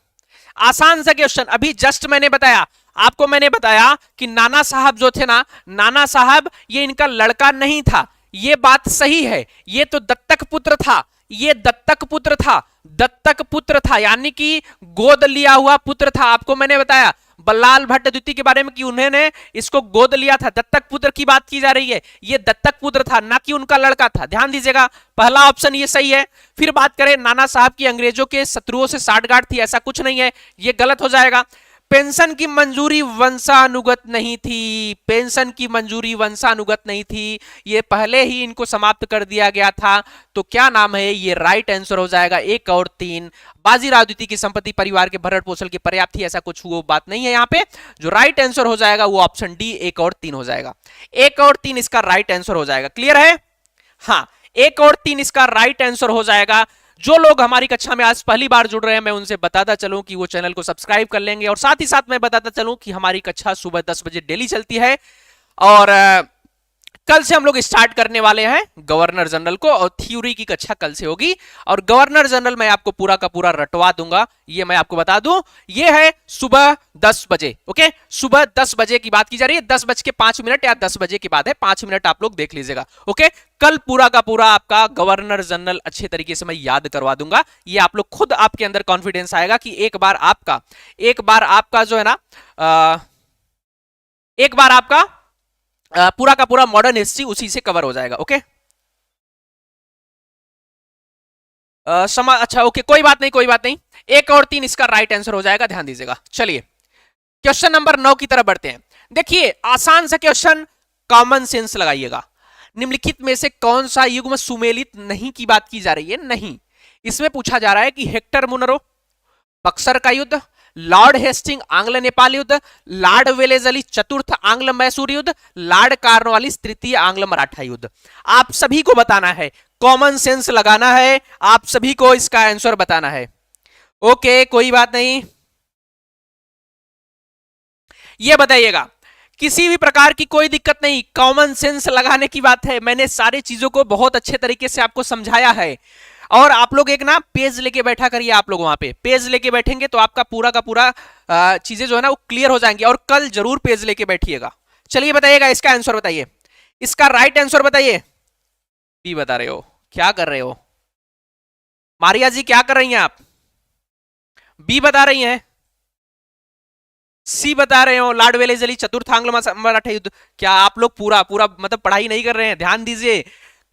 आसान सा क्वेश्चन अभी जस्ट मैंने बताया आपको, मैंने बताया कि नाना साहब जो थे ना, नाना साहब ये इनका लड़का नहीं था। ये बात सही है, ये तो दत्तक पुत्र था, ये दत्तक पुत्र था, दत्तक पुत्र था यानी कि गोद लिया हुआ पुत्र था। आपको मैंने बताया बल्लाल भट्ट द्वितीय के बारे में कि उन्होंने इसको गोद लिया था। दत्तक पुत्र की बात की जा रही है, ये दत्तक पुत्र था ना कि उनका लड़का था। ध्यान दीजिएगा, पहला ऑप्शन ये सही है। फिर बात करें नाना साहब की अंग्रेजों के शत्रुओं से साठगांठ थी, ऐसा कुछ नहीं है, ये गलत हो जाएगा। पेंशन की मंजूरी वंशानुगत नहीं थी, पेंशन की मंजूरी वंशानुगत नहीं थी, ये पहले ही इनको समाप्त कर दिया गया था। तो क्या नाम है, ये राइट आंसर हो जाएगा 1 और 3। बाजीराव द्वितीय की संपत्ति परिवार के भरण पोषण की पर्याप्त थी, ऐसा कुछ वो बात नहीं है यहाँ पे। जो राइट आंसर हो जाएगा वो ऑप्शन डी 1 और 3 हो जाएगा। 1 और 3 इसका राइट आंसर हो जाएगा। क्लियर है? हाँ, 1 और 3 इसका राइट आंसर हो जाएगा। जो लोग हमारी कक्षा में आज पहली बार जुड़ रहे हैं, मैं उनसे बताता चलूं कि वो चैनल को सब्सक्राइब कर लेंगे और साथ ही साथ मैं बताता चलूं कि हमारी कक्षा सुबह 10 बजे डेली चलती है और कल से हम लोग स्टार्ट करने वाले हैं गवर्नर जनरल को और थ्योरी की कक्षा कल से होगी और गवर्नर जनरल मैं आपको पूरा का पूरा रटवा दूंगा। ये मैं आपको बता दूं, ये है सुबह 10 बजे। ओके, सुबह 10 बजे की बात की जा रही है, 10:05 या 10 बजे की बात है, 5 मिनट आप लोग देख लीजिएगा। ओके, कल पूरा का पूरा आपका गवर्नर जनरल अच्छे तरीके से मैं याद करवा दूंगा। ये आप लोग खुद आपके अंदर कॉन्फिडेंस आएगा कि एक बार आपका जो है ना एक बार आपका पूरा का पूरा मॉडर्न हिस्ट्री उसी से कवर हो जाएगा। ओके, अच्छा ओके, कोई बात नहीं। 1 और 3 इसका राइट आंसर हो जाएगा, ध्यान दीजिएगा। चलिए क्वेश्चन नंबर 9 की तरफ बढ़ते हैं। देखिए आसान सा क्वेश्चन, कॉमन सेंस लगाइएगा। निम्नलिखित में से कौन सा युग्म सुमेलित नहीं की बात की जा रही है? नहीं, इसमें पूछा जा रहा है कि हेक्टर मुनरो, बक्सर का युद्ध, लॉर्ड हेस्टिंग आंग्ल नेपाल युद्ध, लॉर्ड वेलेजली चतुर्थ आंग्ल मैसूर युद्ध, लॉर्ड कार्नवालिस तृतीय आंग्ल मराठा युद्ध। आप सभी को बताना है, कॉमन सेंस लगाना है, आप सभी को इसका आंसर बताना है। ओके, कोई बात नहीं, ये बताइएगा, किसी भी प्रकार की कोई दिक्कत नहीं, कॉमन सेंस लगाने की बात है। मैंने सारी चीजों को बहुत अच्छे तरीके से आपको समझाया है और आप लोग एक ना पेज लेके बैठा करिए। आप लोग वहां पे पेज लेके बैठेंगे तो आपका पूरा का पूरा चीजें जो है ना वो क्लियर हो जाएंगी और कल जरूर पेज लेके बैठिएगा। चलिए बताइएगा, इसका आंसर बताइए, इसका राइट आंसर बताइए। बी बता रहे हो, क्या कर रहे हो मारिया जी, क्या कर रही हैं आप? बी बता रही हैं, सी बता रहे हो लॉर्ड वेलेजली चतुर्थ आंग्ल मराठा युद्ध। क्या आप लोग पूरा मतलब पढ़ाई नहीं कर रहे हैं? ध्यान दीजिए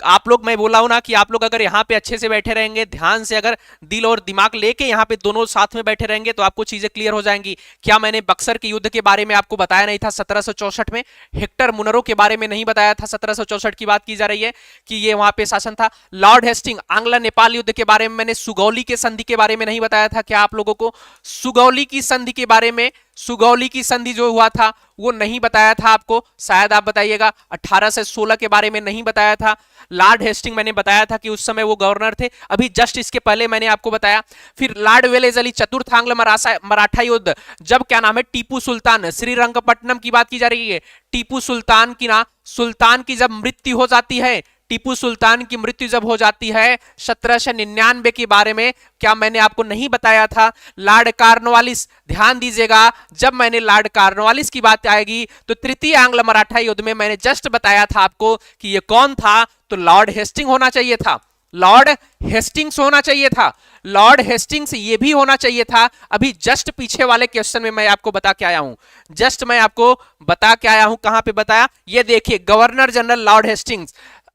आप लोग, मैं बोला हूं ना कि आप लोग अगर यहाँ पे अच्छे से बैठे रहेंगे, ध्यान से अगर दिल और दिमाग लेके यहाँ पे दोनों साथ में बैठे रहेंगे तो आपको चीजें क्लियर हो जाएंगी। क्या मैंने बक्सर के युद्ध के बारे में आपको बताया नहीं था 1764 में? हेक्टर मुनरो के बारे में नहीं बताया था? 1764 की बात की जा रही है कि ये वहां पे शासन था। लॉर्ड हेस्टिंग आंग्ल नेपाल युद्ध के बारे में मैंने सुगौली के संधि के बारे में नहीं बताया था क्या आप लोगों को? सुगौली की संधि के बारे में, सुगौली की संधि जो हुआ था वो नहीं बताया था आपको, शायद आप बताइएगा। 1816 के बारे में नहीं बताया था। लॉर्ड हेस्टिंग मैंने बताया था कि उस समय वो गवर्नर थे, अभी जस्ट इसके पहले मैंने आपको बताया। फिर लॉर्ड वेलेजली चतुर्थ आंग्ल मराठा युद्ध, जब क्या नाम है टीपू सुल्तान, श्रीरंगपट्टनम की बात की जा रही है, टीपू सुल्तान की जब मृत्यु हो जाती है, टीपू सुल्तान की मृत्यु जब हो जाती है 1799 के बारे में, क्या मैंने आपको नहीं बताया था? लॉर्ड कार्नवालिस, ध्यान दीजिएगा, जब मैंने लॉर्ड कार्नवालिस की बात आएगी तो तृतीय आंग्ल मराठा युद्ध में मैंने जस्ट बताया था आपको कि ये कौन था, तो लॉर्ड हेस्टिंग होना चाहिए था, लॉर्ड हेस्टिंग्स होना चाहिए था। लॉर्ड हेस्टिंग्स ये भी होना चाहिए था। अभी जस्ट पीछे वाले क्वेश्चन में मैं आपको बता के आया हूं, जस्ट मैं आपको बता के आया हूं। कहां पे बताया, ये देखिए, गवर्नर जनरल लॉर्ड हेस्टिंग्स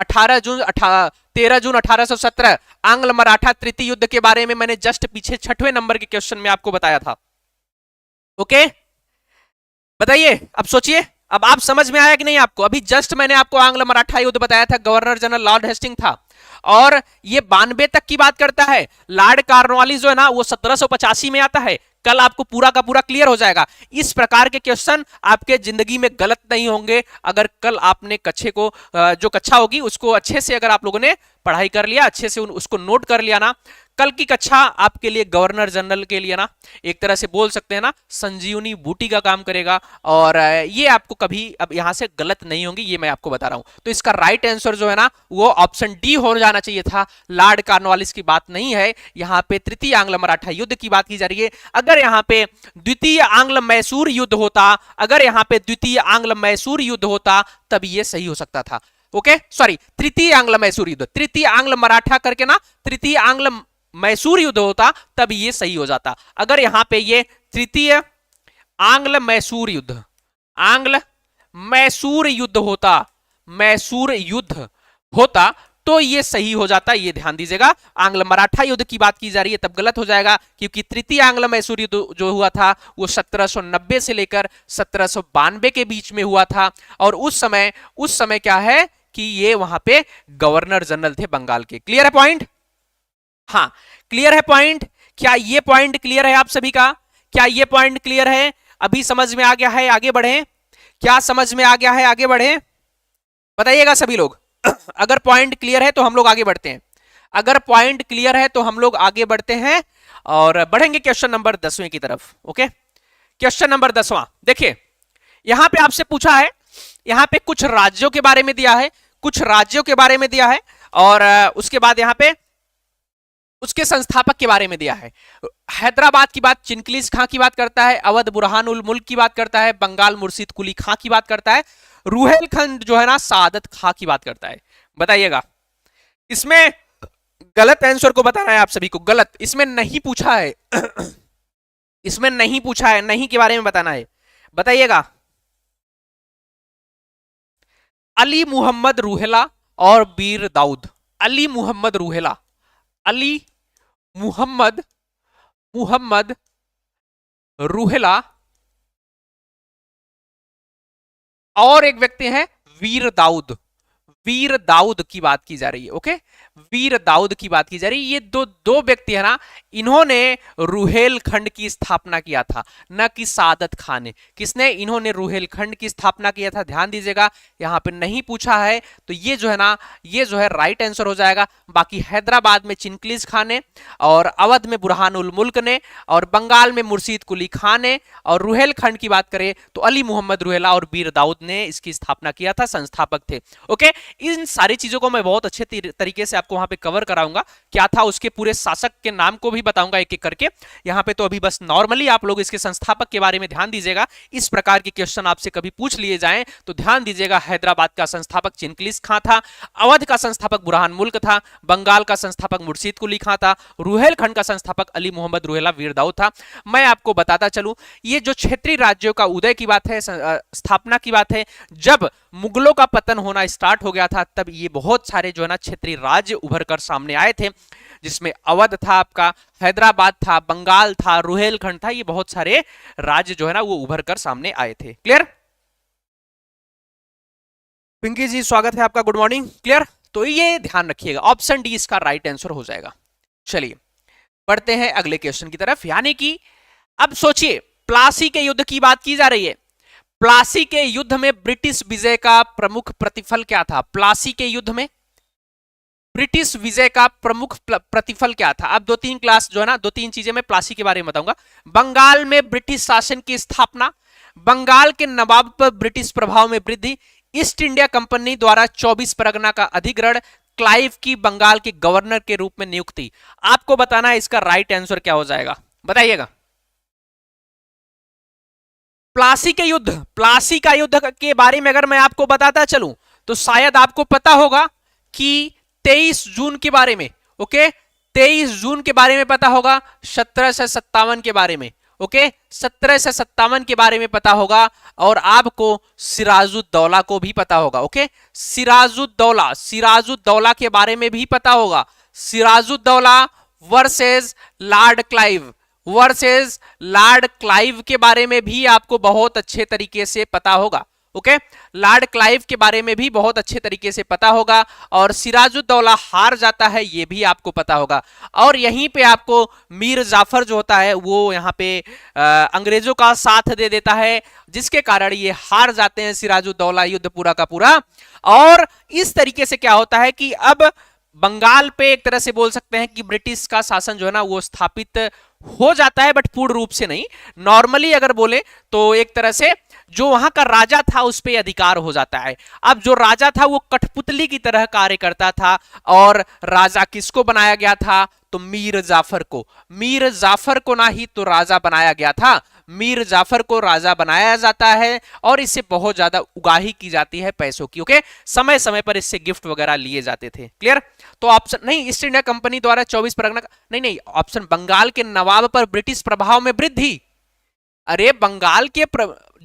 13 जून 1817 आंग्ल मराठा तृतीय युद्ध के बारे में मैंने जस्ट पीछे 6वें नंबर के क्वेश्चन में आपको बताया था। ओके, बताइए, अब सोचिए, अब आप समझ में आया कि नहीं आपको? अभी जस्ट मैंने आपको आंग्ल मराठा युद्ध बताया था, गवर्नर जनरल लॉर्ड हेस्टिंग था, और ये 92 तक की बात करता है। लॉर्ड कॉर्नवालिस जो है ना वो 1785 में आता है। कल आपको पूरा का पूरा क्लियर हो जाएगा। इस प्रकार के क्वेश्चन आपके जिंदगी में गलत नहीं होंगे अगर कल आपने कक्षे को जो कक्षा होगी उसको अच्छे से अगर आप लोगों ने पढ़ाई कर लिया, अच्छे से उसको नोट कर लिया ना, कल की कक्षा आपके लिए गवर्नर जनरल के लिए ना एक तरह से बोल सकते हैं ना संजीवनी बूटी का काम करेगा। और ये आपको कभी अब यहां से गलत नहीं होंगी, ये मैं आपको बता रहा हूं। तो इसका राइट आंसर जो है ना वो ऑप्शन डी हो जाना चाहिए था। लॉर्ड कॉर्नवालिस की बात नहीं है, यहां पे तृतीय आंग्ल मराठा युद्ध की बात की जा रही है। अगर यहां पे द्वितीय आंग्ल मैसूर युद्ध होता, अगर यहां पे द्वितीय आंग्ल मैसूर युद्ध होता तब ये सही हो सकता था। ओके, सॉरी, तृतीय आंग्ल मैसूर युद्ध, तृतीय आंग्ल मराठा करके ना तृतीय आंग्ल मैसूर युद्ध होता तब ये सही हो जाता। अगर यहां पे ये तृतीय आंग्ल मैसूर युद्ध, आंग्ल मैसूर युद्ध होता, मैसूर युद्ध होता तो ये सही हो जाता। ये ध्यान दीजिएगा, आंग्ल मराठा युद्ध की बात की जा रही है तब गलत हो जाएगा, क्योंकि तृतीय आंग्ल मैसूर युद्ध जो हुआ था वो 1790 से लेकर 1792 के बीच में हुआ था। और उस समय क्या है कि ये वहां पे गवर्नर जनरल थे बंगाल के। क्लियर है पॉइंट? हाँ, क्लियर है पॉइंट? क्या ये पॉइंट क्लियर है आप सभी का? क्या ये पॉइंट क्लियर है? अभी समझ में आ गया है? आगे बढ़े? क्या समझ में आ गया है? आगे बढ़े, बताइएगा सभी लोग। अगर पॉइंट क्लियर है तो हम लोग आगे बढ़ते हैं, अगर पॉइंट क्लियर है तो हम लोग आगे बढ़ते हैं और बढ़ेंगे क्वेश्चन नंबर 10वें की तरफ। ओके, क्वेश्चन नंबर 10वां देखिए, यहां पे आपसे पूछा है, यहां पे कुछ राज्यों के बारे में दिया है, कुछ राज्यों के बारे में दिया है, और उसके बाद यहां पे उसके संस्थापक के बारे में दिया है। हैदराबाद की बात चिनकलिस खां की बात करता है, अवध बुरहान उल मुल्क की बात करता है, बंगाल मुर्शिद कुली खां की बात करता है, रुहेलखंड जो है ना सादत खां की बात करता है। बताइएगा, इसमें गलत आंसर को बताना है आप सभी को। गलत इसमें नहीं पूछा है इसमें नहीं पूछा है, नहीं के बारे में बताना है। बताइएगा, अली मुहम्मद रूहेला और बीर दाऊद। अली मुहम्मद रूहेला, अली मुहम्मद रूहेला और एक व्यक्ति हैं वीर दाऊद। वीर दाऊद की बात की जा रही है। ओके, वीर दाऊद की बात की जा रही है। ये दो व्यक्ति है ना, इन्होंने रुहेलखंड की स्थापना किया था, न कि सादत खान ने। किसने? इन्होंने रुहेलखंड की स्थापना किया था। ध्यान दीजिएगा, यहां पे नहीं पूछा है तो ये जो है ना, ये जो है राइट आंसर हो जाएगा। बाकी हैदराबाद में चिनकलिस खान ने, और अवध में बुरहान उल मुल्क ने, और बंगाल में मुर्शिद कुली खान ने, और रुहेलखंड की बात करें तो अली मुहम्मद रूहेला और बीर दाऊद ने इसकी स्थापना किया था, संस्थापक थे। ओके, इन सारी चीजों को मैं बहुत अच्छे तरीके से आपको वहां पे कवर कराऊंगा। क्या था उसके पूरे शासक के नाम को भी बताऊंगा एक एक करके। यहां पे तो अभी बस नॉर्मली आप लोग इसके संस्थापक के बारे में ध्यान दीजिएगा। इस प्रकार के क्वेश्चन आपसे कभी पूछ लिए जाएं तो ध्यान दीजिएगा, हैदराबाद का संस्थापक चिनकलिस खां था, अवध का संस्थापक बुरहान मुल्क था, बंगाल का संस्थापक मुर्शिद कुली खां था, रुहेलखंड का संस्थापक अली मुहम्मद रूहेला वीर दाऊद था। मैं आपको बताता चलूं, ये जो क्षेत्रीय राज्यों का उदय की बात है, स्थापना की बात है, जब मुगलों का पतन होना स्टार्ट हो गया था तब ये बहुत सारे जो है ना क्षेत्रीय राज्य उभर कर सामने आए थे, जिसमें अवध था, आपका हैदराबाद था, बंगाल था, रुहेलखंड था। ये बहुत सारे राज्य जो है ना वो उभर कर सामने आए थे। क्लियर? पिंकी जी स्वागत है आपका, गुड मॉर्निंग। क्लियर? तो ये ध्यान रखिएगा, ऑप्शन डी इसका राइट आंसर हो जाएगा। चलिए बढ़ते हैं अगले क्वेश्चन की तरफ। यानी कि अब सोचिए, प्लासी के युद्ध की बात की जा रही है। प्लासी के युद्ध में ब्रिटिश विजय का प्रमुख प्रतिफल क्या था? प्लासी के युद्ध में ब्रिटिश विजय का प्रमुख प्रतिफल क्या था? अब 2-3 क्लास जो है ना, 2-3 चीजें मैं प्लासी के बारे में बताऊंगा। बंगाल में ब्रिटिश शासन की स्थापना, बंगाल के नवाब पर ब्रिटिश प्रभाव में वृद्धि, ईस्ट इंडिया कंपनी द्वारा 24 परगना का अधिग्रहण, क्लाइव की बंगाल के गवर्नर के रूप में नियुक्ति। आपको बताना है इसका राइट आंसर क्या हो जाएगा, बताइएगा। प्लासी के युद्ध, प्लासी का युद्ध के बारे में अगर मैं आपको बताता चलूं तो शायद आपको पता होगा कि 23 जून के बारे में, ओके, 23 जून के बारे में पता होगा, 1757 के बारे में, ओके 1757 के बारे में पता होगा, और आपको सिराजुद्दौला को भी पता होगा, ओके सिराजुद्दौला के बारे में भी पता होगा। सिराजुद्दौला वर्सेस लॉर्ड क्लाइव के बारे में भी आपको बहुत अच्छे तरीके से पता होगा, ओके लॉर्ड क्लाइव के बारे में भी बहुत अच्छे तरीके से पता होगा, और सिराजुद्दौला हार जाता है ये भी आपको पता होगा। और यहीं पे आपको मीर जाफर जो होता है वो यहाँ पे अंग्रेजों का साथ दे देता है, जिसके कारण ये हार जाते हैं सिराजुद्दौला युद्ध पूरा का पूरा। और इस तरीके से क्या होता है कि अब बंगाल पे एक तरह से बोल सकते हैं कि ब्रिटिश का शासन जो है ना वो स्थापित हो जाता है, बट पूर्ण रूप से नहीं। नॉर्मली अगर बोले तो एक तरह से जो वहां का राजा था उस पर अधिकार हो जाता है। अब जो राजा था वो कठपुतली की तरह कार्य करता था, और राजा किसको बनाया गया था, तो मीर जाफर को ना ही तो राजा बनाया गया था, मीर जाफर को राजा बनाया जाता है, और इससे बहुत ज्यादा उगाही की जाती है पैसों की, ओके समय समय पर इससे गिफ्ट वगैरह लिए जाते थे। क्लियर? तो ऑप्शन नहीं, ईस्ट इंडिया कंपनी द्वारा 24 परगना, नहीं ऑप्शन बंगाल के नवाब पर ब्रिटिश प्रभाव में वृद्धि। अरे बंगाल के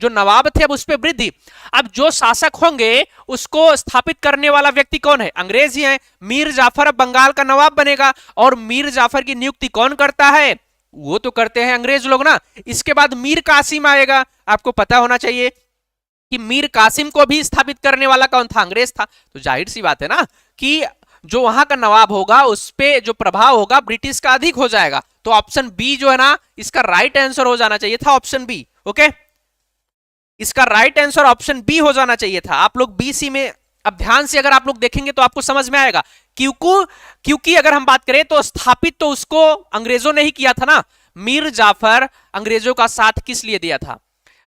जो नवाब थे अब उस पर वृद्धि। अब जो शासक होंगे उसको स्थापित करने वाला व्यक्ति कौन है, अंग्रेज ही है। मीर जाफर अब बंगाल का नवाब बनेगा, और मीर जाफर की नियुक्ति कौन करता है, वो तो करते हैं अंग्रेज लोग ना। इसके बाद मीर कासिम आएगा, आपको पता होना चाहिए कि मीर कासिम को भी स्थापित करने वाला कौन था, अंग्रेज था। तो जाहिर सी बात है ना कि जो वहां का नवाब होगा उस पे जो प्रभाव होगा ब्रिटिश का अधिक हो जाएगा। तो ऑप्शन बी जो है ना इसका राइट आंसर हो जाना चाहिए था, ऑप्शन बी, ओके इसका राइट आंसर ऑप्शन बी हो जाना चाहिए था। आप लोग बी सी में अब ध्यान से अगर आप लोग देखेंगे तो आपको समझ में आएगा, क्योंकि अगर हम बात करें तो स्थापित तो उसको अंग्रेजों ने ही किया था ना। मीर जाफर अंग्रेजों का साथ किस लिए दिया था,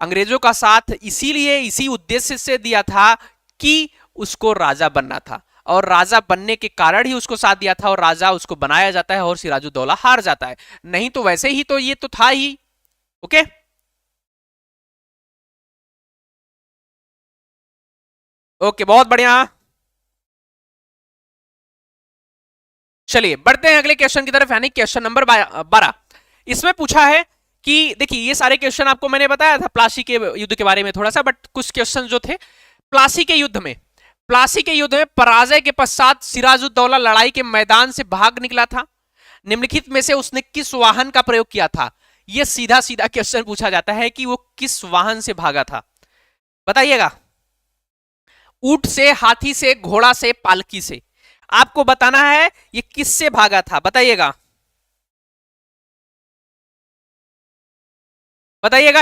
अंग्रेजों का साथ इसीलिए इसी उद्देश्य से दिया था कि उसको राजा बनना था, और राजा बनने के कारण ही उसको साथ दिया था, और राजा उसको बनाया जाता है और सिराजुद्दौला हार जाता है। नहीं तो वैसे ही तो ये तो था ही, ओके ओके बहुत बढ़िया। चलिए बढ़ते हैं अगले क्वेश्चन की तरफ, यानी क्वेश्चन नंबर 12। इसमें पूछा है कि देखिए ये सारे क्वेश्चन आपको मैंने बताया था प्लासी के युद्ध के बारे में थोड़ा सा, बट कुछ क्वेश्चन जो थे प्लासी के युद्ध में पराजय के पश्चात सिराजुद्दौला लड़ाई के मैदान से भाग निकला था। निम्नलिखित में से उसने किस वाहन का प्रयोग किया था। यह सीधा सीधा क्वेश्चन पूछा जाता है कि वो किस वाहन से भागा था, बताइएगा। ऊंट से, हाथी से, घोड़ा से, पालकी से, आपको बताना है ये किससे भागा था, बताइएगा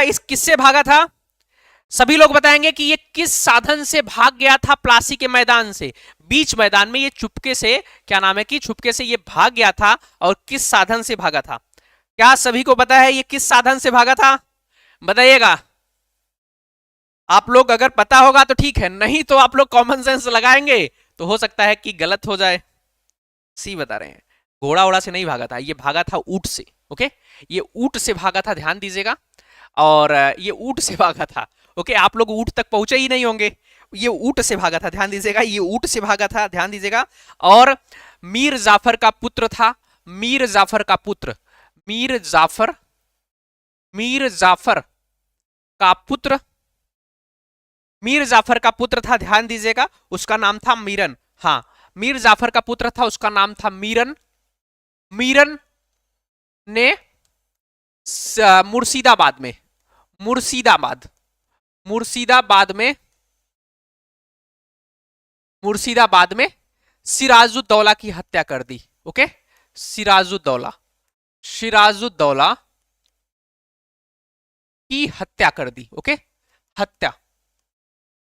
इस किससे भागा था। सभी लोग बताएंगे कि ये किस साधन से भाग गया था प्लासी के मैदान से। बीच मैदान में ये चुपके से, क्या नाम है कि चुपके से ये भाग गया था, और किस साधन से भागा था। क्या सभी को पता है ये किस साधन से भागा था, बताइएगा। आप लोग अगर पता होगा तो ठीक है, नहीं तो आप लोग कॉमन सेंस लगाएंगे तो हो सकता है कि गलत हो जाए। सी बता रहे हैं, घोड़ा ओड़ा से नहीं भागा था, ये भागा था ऊंट से, ओके ये ऊंट से भागा था, ध्यान दीजिएगा। और ये ऊंट से भागा था, ओके आप लोग ऊंट तक पहुंचे ही नहीं होंगे, ये ऊंट से भागा था, ध्यान दीजिएगा, ये ऊंट से भागा था, ध्यान दीजिएगा। और मीर जाफर का पुत्र था, मीर जाफर का पुत्र, मीर जाफर का पुत्र, मीर जाफर का पुत्र था, ध्यान दीजिएगा, उसका नाम था मीरन। हाँ मीर जाफर का पुत्र था, उसका नाम था मीरन। मीरन ने मुर्शिदाबाद में सिराजुद्दौला की हत्या कर दी, ओके सिराजुद्दौला की हत्या कर दी, ओके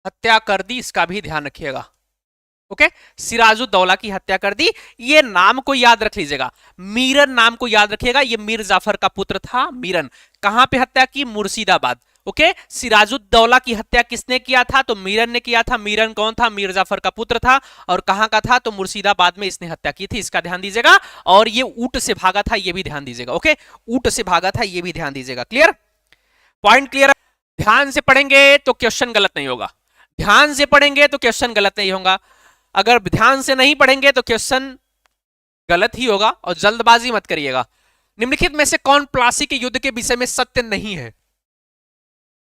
हत्या कर दी, इसका भी ध्यान रखिएगा, ओके सिराजुद्दौला की हत्या कर दी। ये नाम को याद रख लीजिएगा, मीरन नाम को याद रखिएगा, ये मीर जाफर का पुत्र था मीरन। कहां पे हत्या की, मुर्शिदाबाद, ओके सिराजुद्दौला की हत्या किसने किया था, तो मीरन ने किया था। मीरन कौन था, मीर जाफर का पुत्र था, और कहां का था, तो मुर्शिदाबाद में इसने हत्या की थी, इसका ध्यान दीजिएगा। और ये ऊंट से भागा था, ये भी ध्यान दीजिएगा, ओके ऊंट से भागा था, ये भी ध्यान दीजिएगा। Clear, point clear. ध्यान से पढ़ेंगे तो क्वेश्चन गलत नहीं होगा, ध्यान से पढ़ेंगे तो क्वेश्चन गलत नहीं होगा। अगर ध्यान से नहीं पढ़ेंगे तो क्वेश्चन गलत ही होगा और जल्दबाजी मत करिएगा। निम्नलिखित में से कौन प्लासी के युद्ध के विषय में सत्य नहीं है?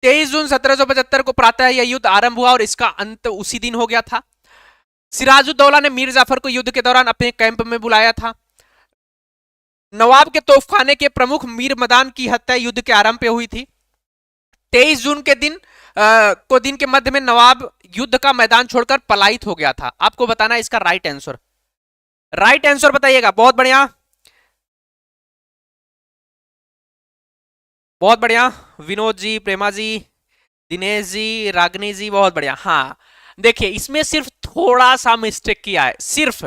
23 जून 1775 को प्रातः यह युद्ध आरंभ हुआ और इसका अंत उसी दिन हो गया था। सिराजुद्दौला ने मीर जाफर को युद्ध के दौरान अपने कैंप में बुलाया था। नवाब के तोपखाने के प्रमुख मीर मदान की हत्या युद्ध के आरंभ पे हुई थी। 23 जून के दिन दिन के मध्य में नवाब युद्ध का मैदान छोड़कर पलायित हो गया था। आपको बताना है इसका राइट आंसर। राइट आंसर बताइएगा। बहुत बढ़िया, बहुत बढ़िया। विनोद जी, प्रेमा जी, दिनेश जी, रागनी जी, बहुत बढ़िया। हाँ देखिए, इसमें सिर्फ थोड़ा सा मिस्टेक किया है। सिर्फ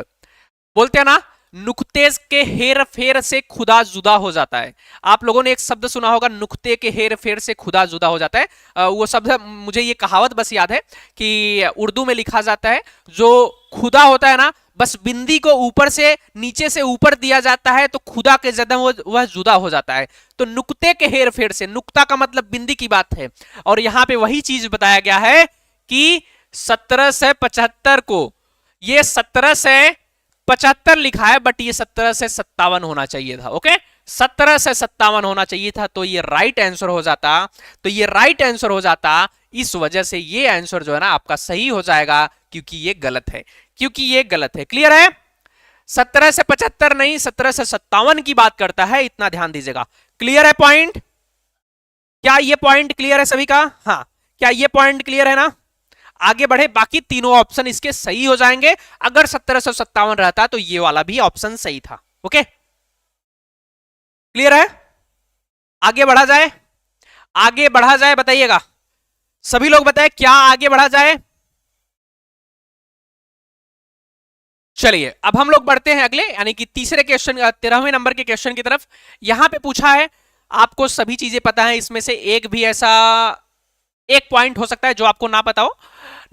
बोलते हैं ना, नुक्ते के हेर फेर से खुदा जुदा हो जाता है। आप लोगों ने एक शब्द सुना होगा, नुक्ते के हेर फेर से खुदा जुदा हो जाता है। वो शब्द, मुझे ये कहावत बस याद है कि उर्दू में लिखा जाता है, जो खुदा होता है ना, बस बिंदी को ऊपर से नीचे से ऊपर दिया जाता है तो खुदा के जदम वह जुदा हो जाता है। तो नुक्ते के हेर फेर से, नुक्ता का मतलब बिंदी की बात है, और यहां पे वही चीज बताया गया है कि 1775 को, ये 1775 लिखा है बट ये 1757 होना चाहिए था। ओके, 1757 होना चाहिए था, तो ये राइट आंसर हो जाता। तो ये राइट आंसर हो जाता, इस वजह से ये आंसर जो है ना आपका सही हो जाएगा, क्योंकि ये गलत है, क्योंकि ये गलत है। क्लियर है? 1775 नहीं, 1757 की बात करता है, इतना ध्यान दीजिएगा। क्लियर है पॉइंट? क्या ये पॉइंट क्लियर है सभी का? हाँ, क्या ये पॉइंट क्लियर है ना? आगे बढ़े, बाकी तीनों ऑप्शन इसके सही हो जाएंगे। अगर 1757 रहता तो ये वाला भी ऑप्शन सही था। ओके, क्लियर है? आगे बढ़ा जाए, आगे बढ़ा जाए, बताइएगा सभी लोग, बताए क्या आगे बढ़ा जाए? चलिए अब हम लोग बढ़ते हैं अगले, यानी कि तीसरे क्वेश्चन, 13वें नंबर के क्वेश्चन की तरफ। यहां पे पूछा है, आपको सभी चीजें पता है, इसमें से एक भी ऐसा एक पॉइंट हो सकता है जो आपको ना पता हो।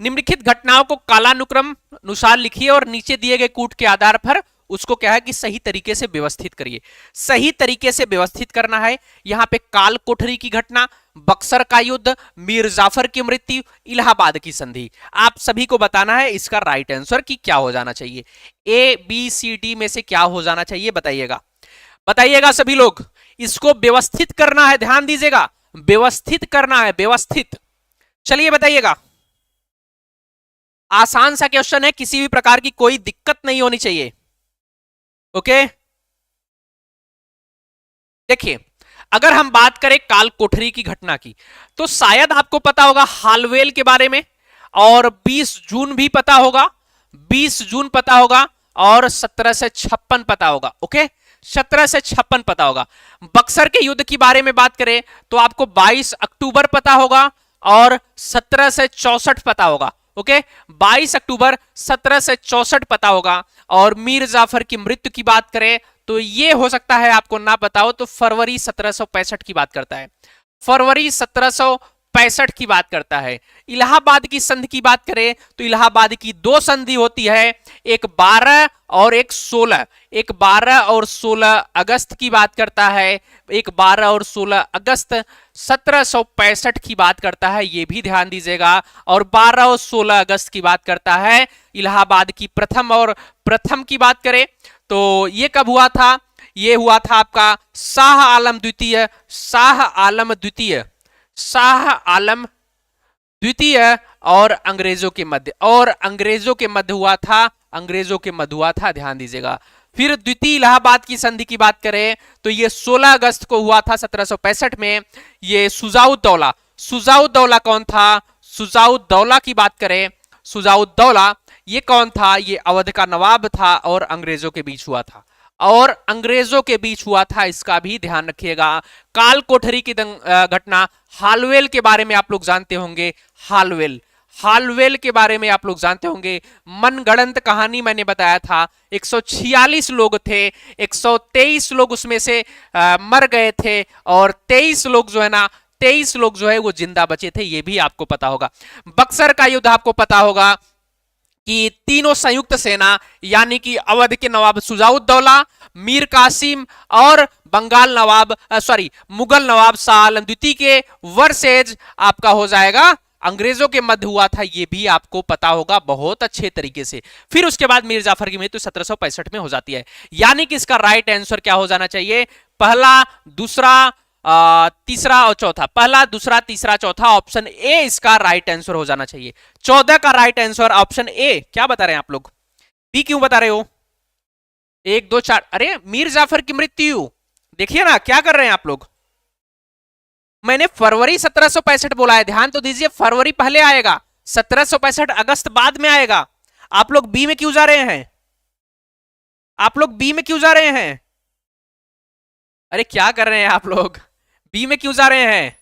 निम्नलिखित घटनाओं को कालानुक्रम अनुसार लिखिए और नीचे दिए गए कूट के आधार पर उसको क्या है कि सही तरीके से व्यवस्थित करिए। सही तरीके से व्यवस्थित करना है। यहां पे काल कोठरी की घटना, बक्सर का युद्ध, मीर जाफर की मृत्यु, इलाहाबाद की संधि। आप सभी को बताना है इसका राइट आंसर कि क्या हो जाना चाहिए। ए बी सी डी में से क्या हो जाना चाहिए, बताइएगा, बताइएगा सभी लोग। इसको व्यवस्थित करना है, ध्यान दीजिएगा, व्यवस्थित करना है, व्यवस्थित। चलिए बताइएगा, आसान सा क्वेश्चन है, किसी भी प्रकार की कोई दिक्कत नहीं होनी चाहिए। ओके, देखिए अगर हम बात करें काल कोठरी की घटना की, तो शायद आपको पता होगा हालवेल के बारे में, और 20 जून भी पता होगा, 20 जून पता होगा, और 1756 पता होगा। ओके, 1756 पता होगा। बक्सर के युद्ध के बारे में बात करें तो आपको 22 अक्टूबर पता होगा और 1764 पता होगा। ओके, 22 अक्टूबर 1764 पता होगा। और मीर जाफर की मृत्यु की बात करें तो ये हो सकता है आपको ना पता हो, तो फरवरी 1765 की बात करता है, फरवरी 1765 की बात करता है। इलाहाबाद की संधि की बात करें तो इलाहाबाद की दो संधि होती है, एक 12 और एक 16, एक 12 और 16 अगस्त की बात करता है, एक 12 और 16 अगस्त 1765 की बात करता है, ये भी ध्यान दीजिएगा। और 12 और 16 अगस्त की बात करता है इलाहाबाद की प्रथम, और प्रथम की बात करें तो ये कब हुआ था, ये हुआ था आपका शाह आलम द्वितीय, शाह आलम द्वितीय, शाह आलम द्वितीय और अंग्रेजों के मध्य, और अंग्रेजों के मध्य हुआ था, अंग्रेजों के मध्य हुआ था, ध्यान दीजिएगा। फिर द्वितीय इलाहाबाद की संधि की बात करें तो ये 16 अगस्त को हुआ था 1765 में। ये सुजाउद्दौला, सुजाउद्दौला कौन था, सुजाउद्दौला की बात करें, सुजाउद्दौला ये कौन था, ये अवध का नवाब था और अंग्रेजों के बीच हुआ था, और अंग्रेजों के बीच हुआ था, इसका भी ध्यान रखिएगा। काल कोठरी की घटना, हालवेल के बारे में आप लोग जानते होंगे, हालवेल, हालवेल के बारे में आप लोग जानते होंगे। मनगढ़ंत कहानी मैंने बताया था, 146 लोग थे, 123 लोग उसमें से मर गए थे, और 23 लोग जो है ना, 23 लोग जो है वो जिंदा बचे थे, ये भी आपको पता होगा। बक्सर का युद्ध आपको पता होगा कि तीनों संयुक्त सेना, यानी कि अवध के नवाब सुजाउद्दौला, मीर कासिम और बंगाल नवाब, सॉरी मुगल नवाब शाह आलम द्वितीय के वर्सेज आपका हो जाएगा अंग्रेजों के मध्य हुआ था, ये भी आपको पता होगा बहुत अच्छे तरीके से। फिर उसके बाद मीर जाफर की मृत्यु 1765 में हो जाती है। यानी कि इसका राइट आंसर क्या हो जाना चाहिए? पहला, दूसरा, तीसरा और चौथा। पहला, दूसरा, तीसरा, चौथा, ऑप्शन ए इसका राइट आंसर हो जाना चाहिए। 14 का राइट आंसर ऑप्शन ए। क्या बता रहे हैं आप लोग? बी क्यों बता रहे हो? 1 2 4। अरे मीर जाफर की मृत्यु देखिए ना, क्या कर रहे हैं आप लोग? मैंने फरवरी 1765 बोला है, ध्यान तो दीजिए। फरवरी पहले आएगा, 1765 अगस्त बाद में आएगा। आप लोग बी में क्यों जा रहे हैं? आप लोग बी में क्यों जा रहे हैं? अरे क्या कर रहे हैं आप लोग? बी में क्यों जा रहे हैं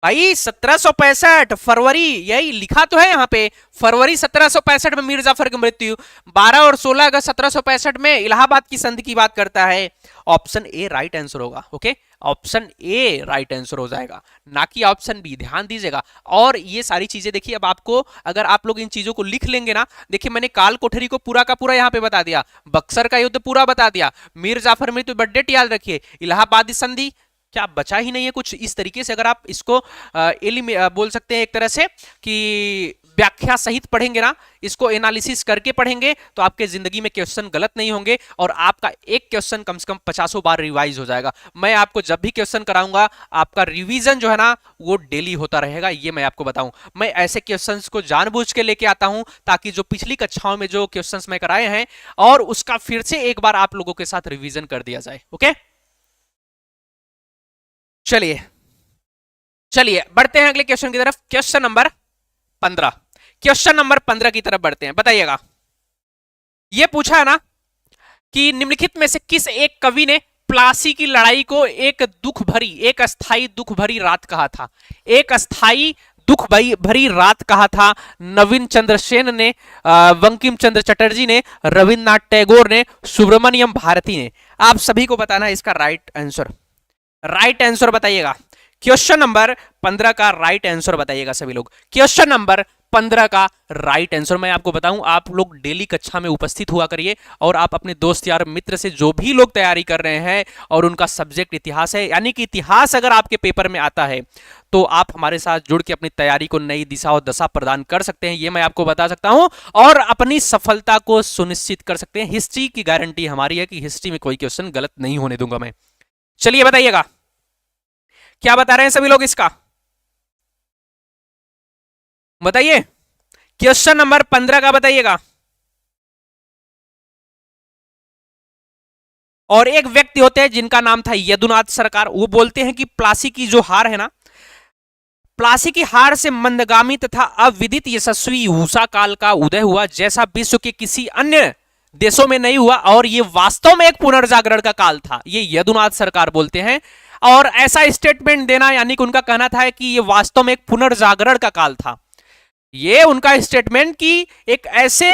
भाई? 1765 फरवरी, यही लिखा तो है यहाँ पे। फरवरी 1765 में मीर जाफर की मृत्यु। 12 और 16 अगस्त 1765 में इलाहाबाद की संधि की बात करता है। ऑप्शन ए राइट आंसर होगा। Okay, option A right answer हो जाएगा, ना कि ऑप्शन बी। ध्यान दीजिएगा। और ये सारी चीजें देखिए, अब आपको अगर आप लोग इन चीजों को लिख लेंगे ना, देखिए मैंने काल कोठरी को पूरा का पूरा यहाँ पे बता दिया, बक्सर का युद्ध पूरा बता दिया, मीर जाफर मृत्यु बर्थ डेट याद रखिए, इलाहाबादी संधि, क्या बचा ही नहीं है कुछ। इस तरीके से अगर आप इसको बोल सकते हैं एक तरह से कि व्याख्या सहित पढ़ेंगे ना, इसको एनालिसिस करके पढ़ेंगे, तो आपके जिंदगी में क्वेश्चन गलत नहीं होंगे और आपका एक क्वेश्चन कम से कम 50 बार रिवाइज हो जाएगा। मैं आपको जब भी क्वेश्चन कराऊंगा, आपका रिवीजन जो है ना वो डेली होता रहेगा, ये मैं आपको बताऊं। मैं ऐसे क्वेश्चंस को जानबूझ के लेके आता हूं ताकि जो पिछली कक्षाओं में जो क्वेश्चंस मैं कराए हैं और उसका फिर से एक बार आप लोगों के साथ रिवीजन कर दिया जाए। ओके, चलिए चलिए बढ़ते हैं अगले क्वेश्चन की तरफ। क्वेश्चन नंबर 15, क्वेश्चन नंबर 15 की तरफ बढ़ते हैं। बताइएगा, यह पूछा है ना कि निम्नलिखित में से किस एक कवि ने प्लासी की लड़ाई को एक दुख भरी, एक अस्थाई दुख भरी रात कहा था? एक अस्थाई दुख भरी रात कहा था। नवीन चंद्र सेन ने, बंकिम चंद्र चटर्जी ने, रविन्द्रनाथ टैगोर ने, सुब्रमण्यम भारती ने। आप सभी को बताना है इसका राइट आंसर। राइट आंसर बताइएगा। क्वेश्चन नंबर 15 का राइट आंसर बताइएगा सभी लोग। क्वेश्चन नंबर 15 का राइट आंसर मैं आपको बताऊं, आप लोग डेली कक्षा में उपस्थित हुआ करिए और आप अपने दोस्त यार मित्र से, जो भी लोग तैयारी कर रहे हैं और उनका सब्जेक्ट इतिहास है, यानी कि इतिहास अगर आपके पेपर में आता है तो आप हमारे साथ जुड़ के अपनी तैयारी को नई दिशा और दशा प्रदान कर सकते हैं, ये मैं आपको बता सकता हूं, और अपनी सफलता को सुनिश्चित कर सकते हैं। हिस्ट्री की गारंटी हमारी है कि हिस्ट्री में कोई क्वेश्चन गलत नहीं होने दूंगा मैं। चलिए बताइएगा, क्या बता रहे हैं सभी लोग इसका? बताइए, क्वेश्चन नंबर 15 का बताइएगा। और एक व्यक्ति होते हैं जिनका नाम था यदुनाथ सरकार। वो बोलते हैं कि प्लासी की जो हार है ना, प्लासी की हार से मंदगामी तथा अविदित यशस्वी उषा काल का उदय हुआ, जैसा विश्व के किसी अन्य देशों में नहीं हुआ, और ये वास्तव में एक पुनर्जागरण का काल था। ये यदुनाथ सरकार बोलते हैं। और ऐसा स्टेटमेंट देना, यानी कि उनका कहना था कि ये वास्तव में एक पुनर्जागरण का काल था। ये उनका स्टेटमेंट कि एक ऐसे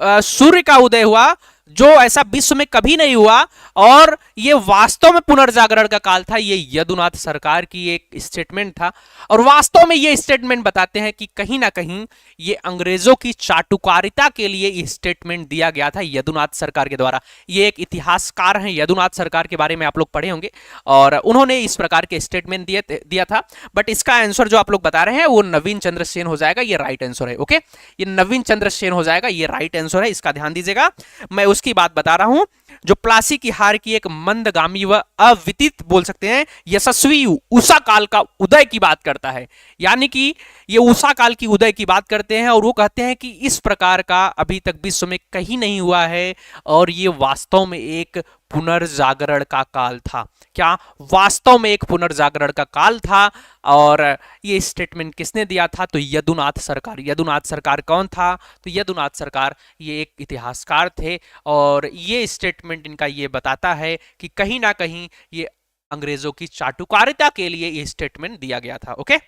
सूर्य का उदय हुआ जो ऐसा विश्व में कभी नहीं हुआ और ये वास्तव में पुनर्जागरण का काल था। ये यदुनाथ सरकार की एक स्टेटमेंट था और वास्तव में ये स्टेटमेंट बताते हैं कि कहीं ना कहीं ये अंग्रेजों की चाटुकारिता के लिए ये स्टेटमेंट दिया गया था यदुनाथ सरकार के द्वारा। ये एक इतिहासकार हैं, यदुनाथ सरकार के बारे में आप लोग पढ़े होंगे, और उन्होंने इस प्रकार के स्टेटमेंट दिया था। बट इसका आंसर जो आप लोग बता रहे हैं वो नवीन चंद्र सेन हो जाएगा, ये राइट आंसर है। ओके, ये नवीन चंद्र सेन हो जाएगा, ये राइट आंसर है, इसका ध्यान दीजिएगा। मैं उसकी बात बता रहा हूं जो प्लासी की हार की एक मंदगामी व अविदित बोल सकते हैं यशस्वी उषा काल का उदय की बात करता है। यानी कि ये उषा काल की उदय की बात करते हैं और वो कहते हैं कि इस प्रकार का अभी तक विश्व में कहीं नहीं हुआ है और ये वास्तव में एक पुनर्जागरण का काल था। क्या वास्तव में एक पुनर्जागरण का काल था? और ये स्टेटमेंट किसने दिया था? तो यदुनाथ सरकार। यदुनाथ सरकार कौन था? तो यदुनाथ सरकार ये एक इतिहासकार थे और ये स्टेटमेंट इनका ये बताता है कि कहीं ना कहीं ये अंग्रेजों की चाटुकारिता के लिए ये स्टेटमेंट दिया गया था। ओके,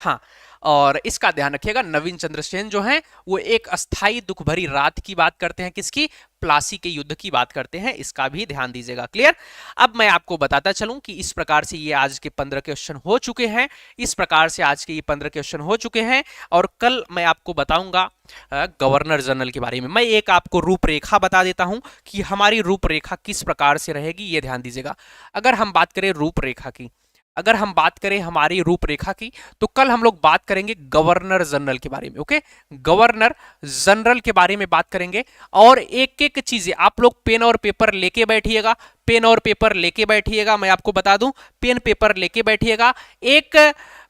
हाँ, और इसका ध्यान रखिएगा। नवीन चंद्र सेन जो हैं वो एक अस्थाई दुख भरी रात की बात करते हैं, किसकी? प्लासी के युद्ध की बात करते हैं, इसका भी ध्यान दीजिएगा। क्लियर? अब मैं आपको बताता चलूं कि इस प्रकार से ये आज के 15 क्वेश्चन हो चुके हैं, इस प्रकार से आज के ये 15 क्वेश्चन हो चुके हैं और कल मैं आपको बताऊंगा गवर्नर जनरल के बारे में। मैं एक आपको रूपरेखा बता देता हूं कि हमारी रूपरेखा किस प्रकार से रहेगी, ये ध्यान दीजिएगा। अगर हम बात करें रूपरेखा की, अगर हम बात करें हमारी रूपरेखा की, तो कल हम लोग बात करेंगे गवर्नर जनरल के बारे में। ओके, गवर्नर जनरल के बारे में बात करेंगे, और एक एक चीजें आप लोग पेन और पेपर लेके बैठिएगा, पेन और पेपर लेके बैठिएगा। मैं आपको बता दूं, पेन पेपर लेके बैठिएगा। एक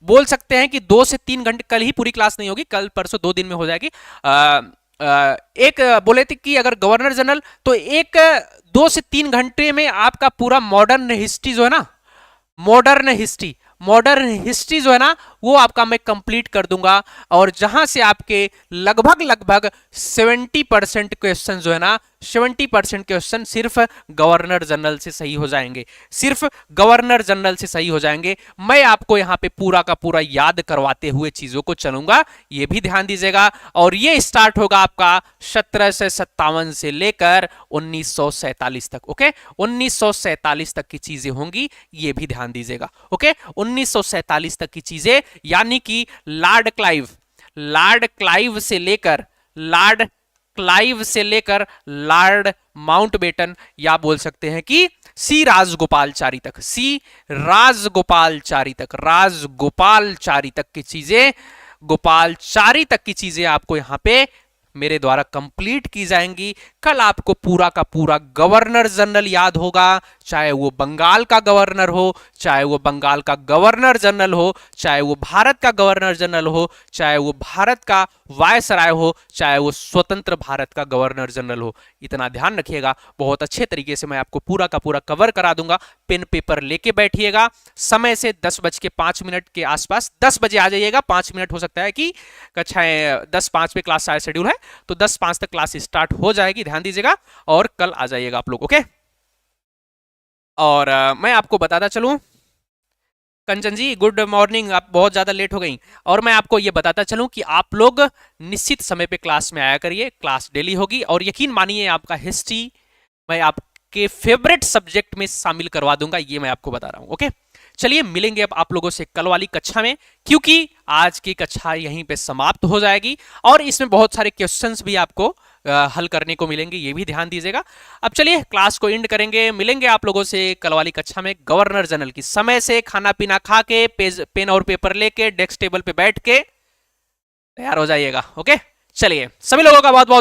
बोल सकते हैं कि 2 से 3 घंटे, कल ही पूरी क्लास नहीं होगी, कल परसों 2 दिन में हो जाएगी। एक बोले थे कि अगर गवर्नर जनरल, तो एक 2 से 3 घंटे में आपका पूरा मॉडर्न हिस्ट्री जो है ना, मॉडर्न हिस्ट्री जो है ना, वो आपका मैं कंप्लीट कर दूंगा। और जहां से आपके लगभग लगभग 70% क्वेश्चन जो है ना, 70% क्वेश्चन सिर्फ गवर्नर जनरल से सही हो जाएंगे, सिर्फ गवर्नर जनरल से सही हो जाएंगे। मैं आपको यहां पे पूरा का पूरा याद करवाते हुए चीजों को चलूंगा, ये भी ध्यान दीजिएगा। और ये स्टार्ट होगा आपका 1757 से लेकर 1947 तक। ओके, 1947 तक की चीजें होंगी, ये भी ध्यान दीजिएगा। ओके, 1947 तक की चीजें, यानी कि लॉर्ड क्लाइव से लेकर लॉर्ड माउंटबेटन, या बोल सकते हैं कि सी राजगोपालचारी तक की चीजें, गोपालचारी तक की चीजें आपको यहां पे मेरे द्वारा कंप्लीट की जाएंगी। कल आपको पूरा का पूरा गवर्नर जनरल याद होगा, चाहे वो बंगाल का गवर्नर हो, चाहे वो बंगाल का गवर्नर जनरल हो, चाहे वो भारत का गवर्नर जनरल हो, चाहे वो भारत का वायसराय हो, चाहे वो स्वतंत्र भारत का गवर्नर जनरल हो। इतना ध्यान रखिएगा, बहुत अच्छे तरीके से मैं आपको पूरा का पूरा कवर करा दूंगा। पेन पेपर लेके बैठिएगा, समय से 10:05 के आसपास, 10 बजे आ जाइएगा। 5 मिनट हो सकता है कि कक्षाएं 10:05 पे क्लास शेड्यूल है, तो 10:05 तक क्लास स्टार्ट हो जाएगी, ध्यान दीजिएगा। और कल आ जाइएगा आप लोग। ओके, और मैं आपको बताता चलूं, कंचन जी गुड मॉर्निंग, आप बहुत ज्यादा लेट हो गई। और मैं आपको ये बताता चलूं कि आप लोग निश्चित समय पे क्लास में आया करिए, क्लास डेली होगी। और यकीन मानिए, आपका हिस्ट्री मैं आपके फेवरेट सब्जेक्ट में शामिल करवा दूंगा, ये मैं आपको बता रहा हूं। ओके, चलिए मिलेंगे अब आप लोगों से कल वाली कक्षा में, क्योंकि आज की कक्षा यहीं पे समाप्त हो जाएगी। और इसमें बहुत सारे क्वेश्चंस भी आपको हल करने को मिलेंगे, ये भी ध्यान दीजिएगा। अब चलिए क्लास को एंड करेंगे, मिलेंगे आप लोगों से कल वाली कक्षा में गवर्नर जनरल की। समय से खाना पीना खा के, पेन और पेपर लेके डेस्क टेबल पे बैठ के तैयार हो जाइएगा। ओके, चलिए सभी लोगों का बहुत बहुत